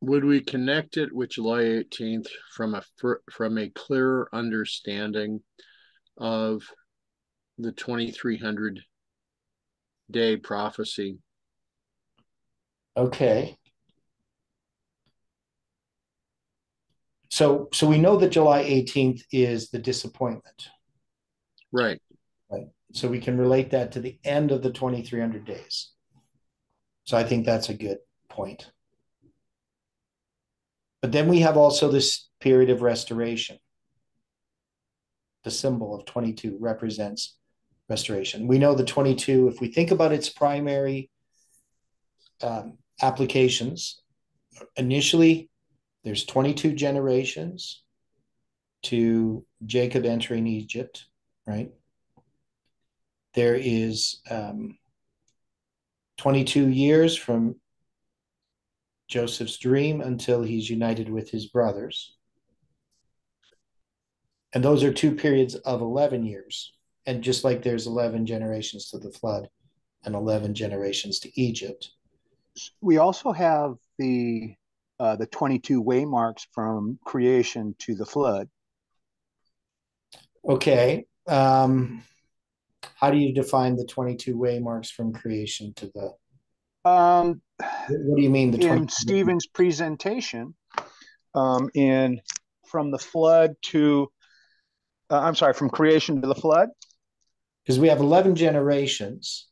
Would we connect it with July 18th from a clearer understanding of the 2300 day prophecy?
Okay. So we know that July 18th is the disappointment.
Right.
Right. So we can relate that to the end of the 2300 days. So I think that's a good point. But then we have also this period of restoration. The symbol of 22 represents restoration. We know the 22, if we think about its primary applications, initially there's 22 generations to Jacob entering Egypt, right? There is 22 years from Joseph's dream until he's united with his brothers. And those are two periods of 11 years. And just like there's 11 generations to the flood and 11 generations to Egypt.
We also have the 22 waymarks from creation to the flood.
Okay. How do you define the 22 waymarks from creation to the... what do you mean?
In Stephen's presentation, from the flood to, from creation to the flood.
Because we have 11 generations.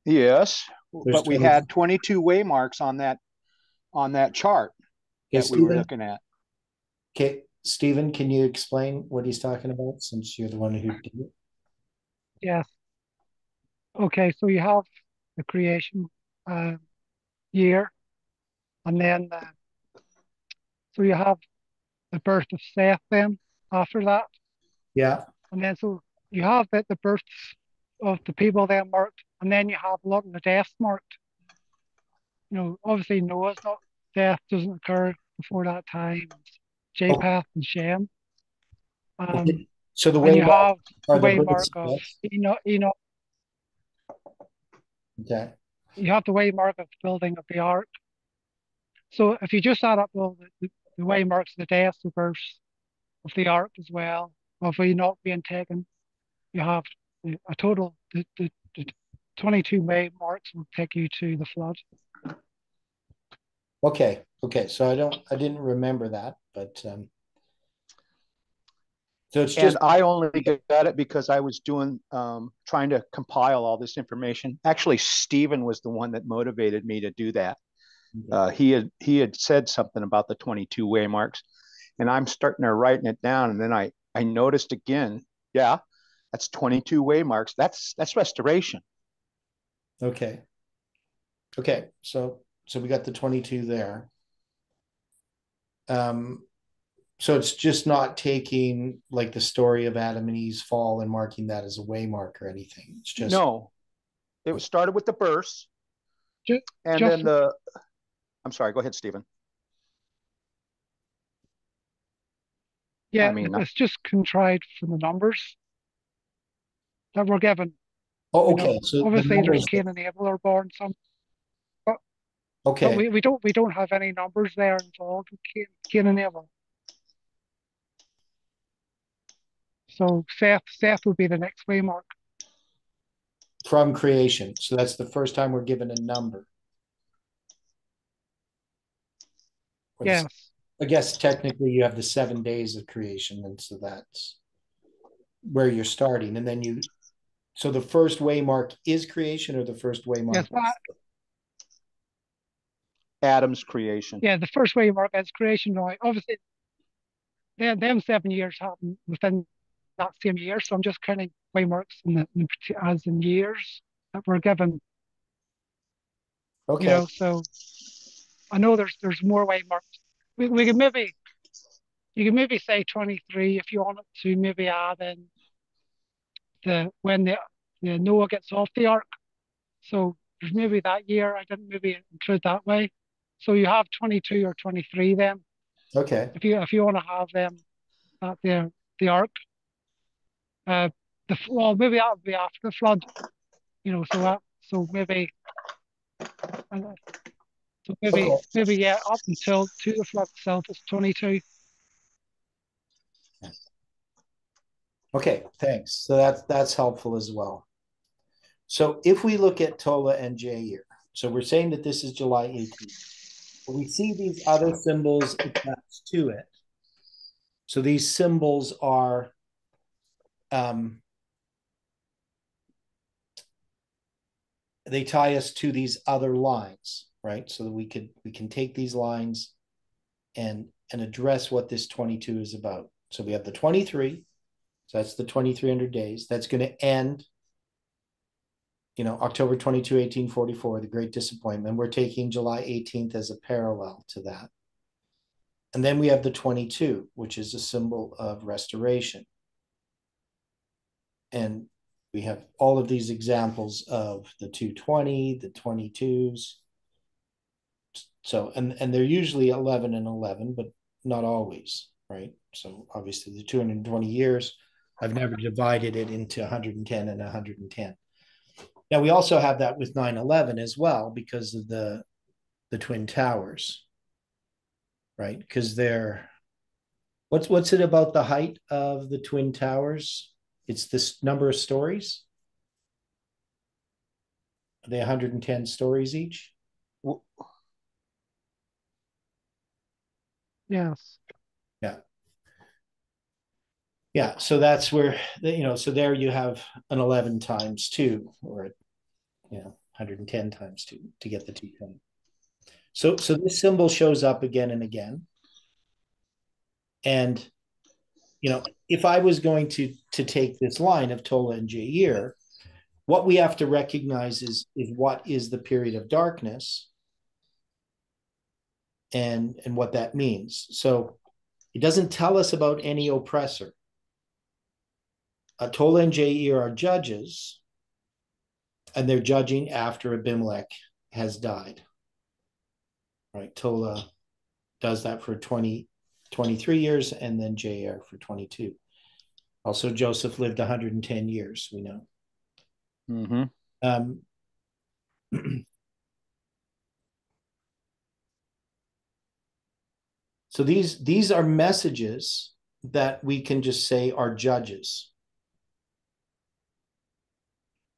Yes,
There's
but we had 22 waymarks on that chart that we were looking at.
Okay, Stephen, can you explain what he's talking about, since you're the one who did it?
Yes. Okay, so you have the creation year, and then so you have the birth of Seth then after that.
Yeah.
And then so you have the birth of the people then marked, and then you have a lot of the deaths marked. Obviously Noah's death doesn't occur before that time. Japheth and Shem.
Okay. So the way
you have the waymark of Enoch.
Okay.
You have the waymark of the building of the ark. So if you just add up all the waymarks of the deaths, the births of the ark as well, of Enoch being taken, you have a total, the 22 waymarks will take you to the flood.
Okay. So I didn't remember that, but so it's just...
And I only got it because I was trying to compile all this information. Actually, Stephen was the one that motivated me to do that. He had said something about the 22 waymarks, and I'm starting to writing it down, and then I noticed again, yeah, that's 22 waymarks. That's restoration.
Okay. So we got the 22 there. So it's just not taking like the story of Adam and Eve's fall and marking that as a waymark or anything. It's just...
No. It started with the births, And
just
then I'm sorry, go ahead, Stephen.
yeah,
I mean,
it's just contrived from the numbers that we're given.
Oh,
You know,
okay. So the
obviously there's
numbers.
Cain and Abel are born some, but
Okay.
we don't have any numbers there involved with Cain and Abel. So Seth would be the next waymark.
From creation. So that's the first time we're given a number.
Yes.
I guess technically you have the 7 days of creation, and so that's where you're starting. And then so the first waymark is creation, or the first waymark?
Yes,
Adam's creation.
yeah, the first waymark is creation. Now, obviously, them 7 years happen within that same year. So I'm just counting waymarks as in years that were given.
Okay.
You know, so I know there's more waymarks. We could maybe you could maybe say 23 if you wanted to maybe add in when the Noah gets off the ark. So there's maybe that year I didn't maybe include that way. So you have 22 or 23 then.
Okay.
If you want to have them at the ark. Well, maybe that would be after the flood. You know, so maybe uh,
Okay.
maybe yeah, up until to the flood itself is 22.
Okay, thanks. So that's helpful as well. So if we look at Tola and Jair, so we're saying that this is July 18th. We see these other symbols attached to it. So these symbols are they tie us to these other lines, right? So that we can take these lines and address what this 22 is about. So we have the 23. So that's the 2300 days. That's going to end, October 22, 1844, the Great Disappointment. We're taking July 18th as a parallel to that. And then we have the 22, which is a symbol of restoration. And we have all of these examples of the 220, the 22s. So, and they're usually 11 and 11, but not always, right? So obviously the 220 years, I've never divided it into 110 and 110. Now we also have that with 9/11 as well because of the Twin Towers, right? Because what's it about the height of the Twin Towers? It's this number of stories. Are they 110 stories each?
Yes.
Yeah. Yeah, so that's where, so there you have an 11 times 2, or 110 times 2 to get the 220. So this symbol shows up again and again. And, if I was going to take this line of Tola and Jair, what we have to recognize is what is the period of darkness and what that means. So it doesn't tell us about any oppressor. Tola and Jair are judges, and they're judging after Abimelech has died. Right? Tola does that for 23 years, and then Jair for 22. Also, Joseph lived 110 years, we know.
Mm-hmm.
So these are messages that we can just say are judges.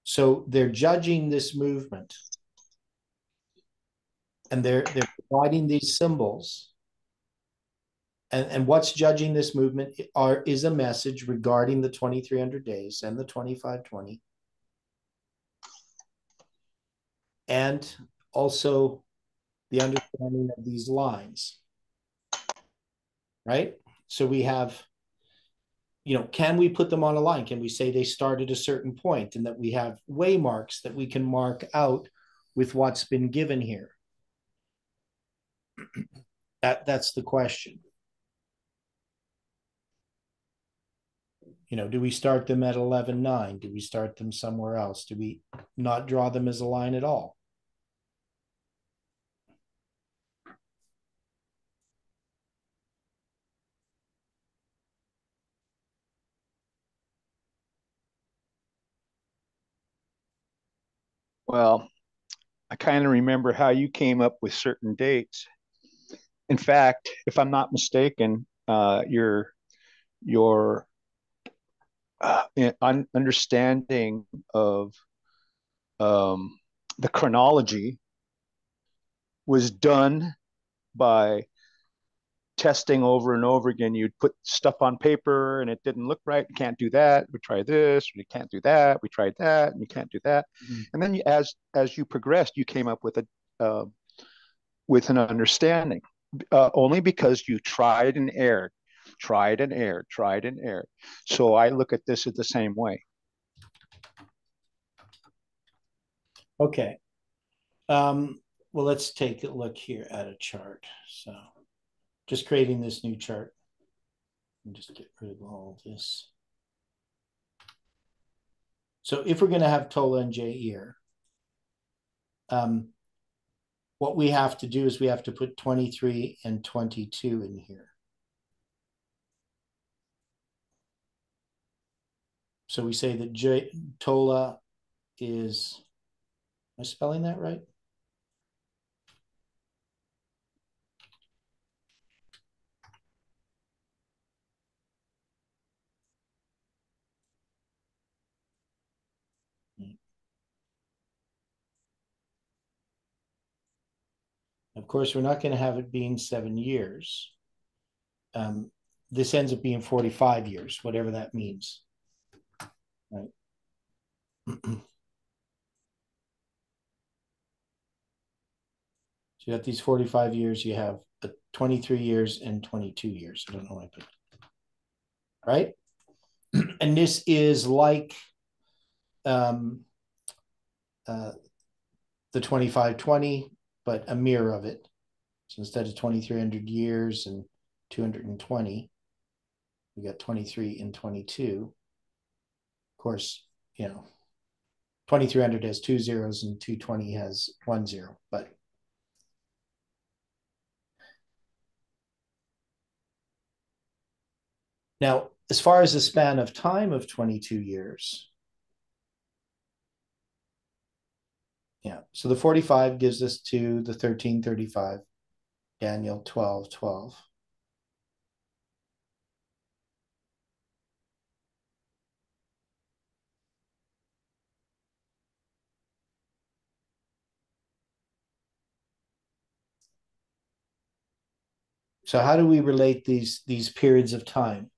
So they're judging this movement, and they're providing these symbols. And what's judging this movement is a message regarding the 2300 days and the 2520, and also the understanding of these lines, right? So we have, can we put them on a line? Can we say they start at a certain point, and that we have waymarks that we can mark out with what's been given here? That's the question. Do we start them at 11:9? Do we start them somewhere else? Do we not draw them as a line at all?
Well, I kind of remember how you came up with certain dates. In fact, if I'm not mistaken, your understanding of um, the chronology was done by testing over and over again. You'd put stuff on paper and it didn't look right. We can't do that. We try this. We can't do that. We tried that, and you can't do that. Mm-hmm. And then, as you progressed, you came up with an understanding. Only because you tried and erred, tried and erred, tried and erred. So I look at this the same way.
Okay. Well, let's take a look here at a chart. So just creating this new chart. And just get rid of all of this. So if we're going to have Tola and Jair, what we have to do is we have to put 23 and 22 in here. So we say that Tola is, am I spelling that right? Of course, we're not going to have it being 7 years. This ends up being 45 years, whatever that means. Right. So you got these 45 years, you have 23 years and 22 years. I don't know why I put it. Right? And this is like the 2520, but a mirror of it. So instead of 2,300 years and 220, we got 23 and 22. Of course, 2,300 has 2 zeros and 220 has 1 zero, but now, as far as the span of time of 22 years, so the 45 gives us to the 1335, Daniel 12:12. So how do we relate these periods of time?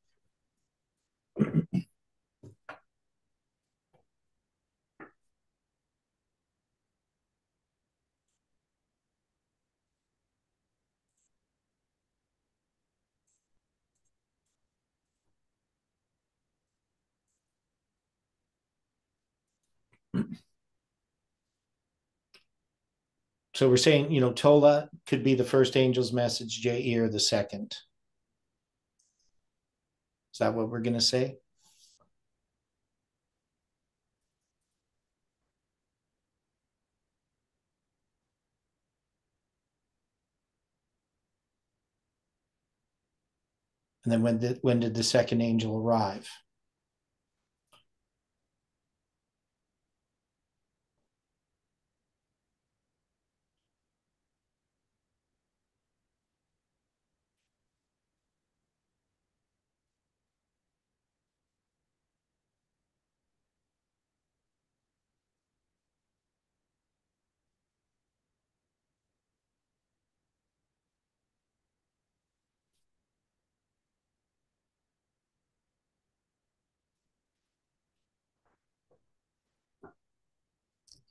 So we're saying, Tola could be the first angel's message, Jair the second. Is that what we're going to say? And then when did the second angel arrive?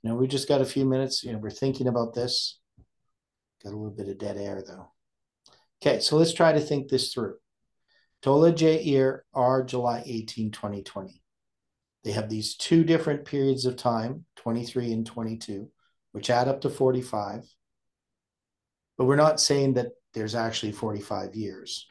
We just got a few minutes. We're thinking about this. Got a little bit of dead air, though. Okay, so let's try to think this through. Tola Jair are July 18, 2020. They have these two different periods of time, 23 and 22, which add up to 45. But we're not saying that there's actually 45 years.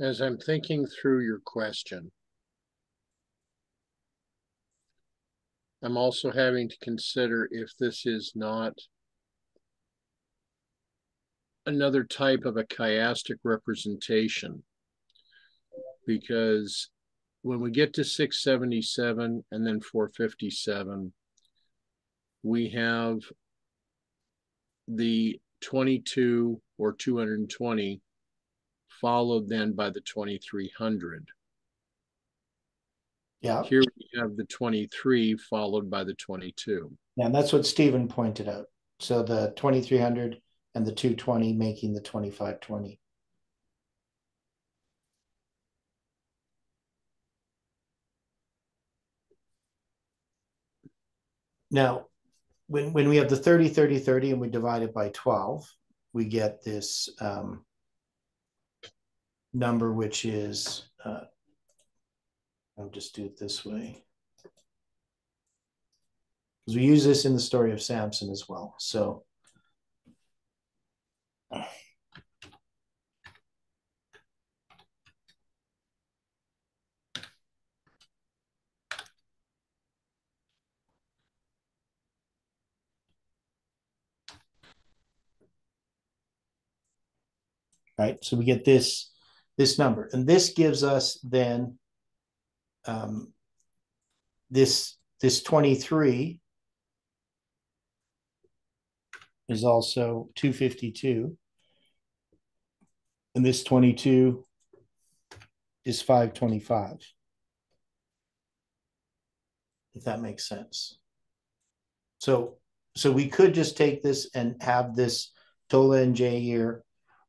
As I'm thinking through your question, I'm also having to consider if this is not another type of a chiastic representation, because when we get to 677 and then 457, we have the 22 or 220 followed then by the 2300.
Yeah.
Here we have the 23 followed by the 22.
Yeah, and that's what Stephen pointed out. So the 2300 and the 220 making the 2520. Now, when we have the 30, 30, 30, and we divide it by 12, we get this number, which is, I'll just do it this way, because we use this in the story of Samson as well. So right, so we get this number, and this gives us then this 23 is also 252, and this 22 is 525, if that makes sense. So we could just take this and have this Tola and Jair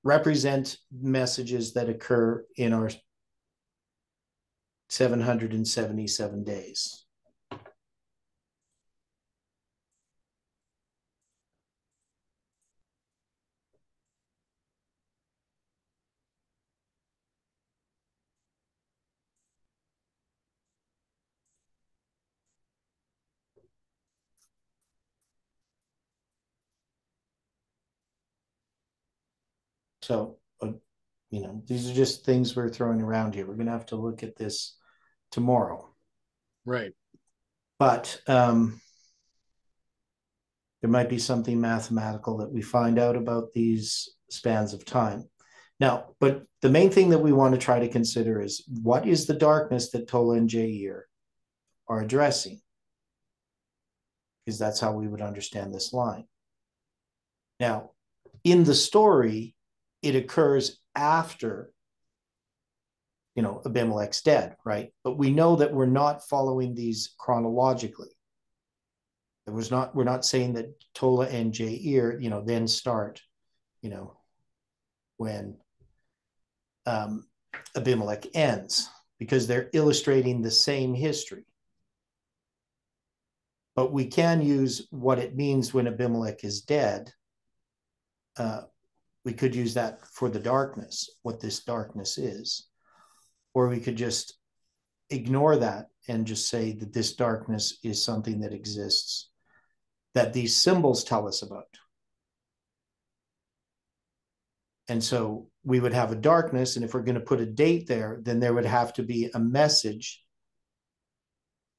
represent messages that occur in our 777 days. So, these are just things we're throwing around here. We're going to have to look at this tomorrow.
Right.
But there might be something mathematical that we find out about these spans of time. Now, but the main thing that we want to try to consider is, what is the darkness that Tola and Jair are addressing? Because that's how we would understand this line. Now, in the story, it occurs after, Abimelech's dead, right? But we know that we're not following these chronologically. We're not saying that Tola and Jair, then start, when Abimelech ends, because they're illustrating the same history. But we can use what it means when Abimelech is dead. We could use that for the darkness, what this darkness is. Or we could just ignore that and just say that this darkness is something that exists, that these symbols tell us about. And so we would have a darkness, and if we're going to put a date there, then there would have to be a message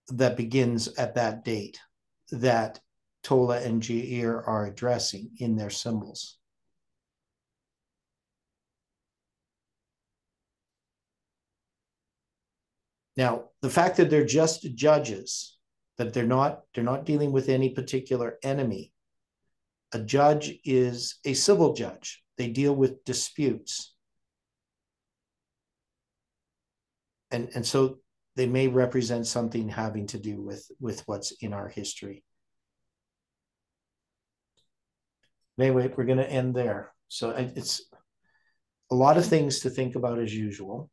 that begins at that date that Tola and Jair are addressing in their symbols. Now, the fact that they're just judges, that they're not dealing with any particular enemy. A judge is a civil judge. They deal with disputes. And so they may represent something having to do with what's in our history. Anyway, we're going to end there. So it's a lot of things to think about as usual.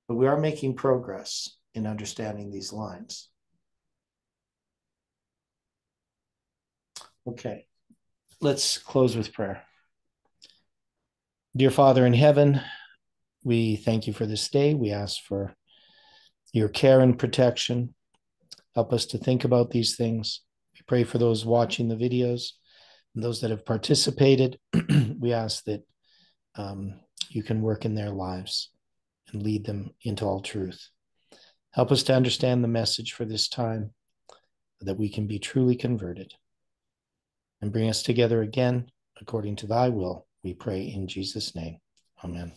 But we are making progress in understanding these lines. Okay, let's close with prayer. Dear Father in heaven, we thank you for this day. We ask for your care and protection. Help us to think about these things. We pray for those watching the videos and those that have participated. We ask that you can work in their lives and lead them into all truth. Help us to understand the message for this time, that we can be truly converted. And bring us together again according to thy will, we pray in Jesus' name. Amen.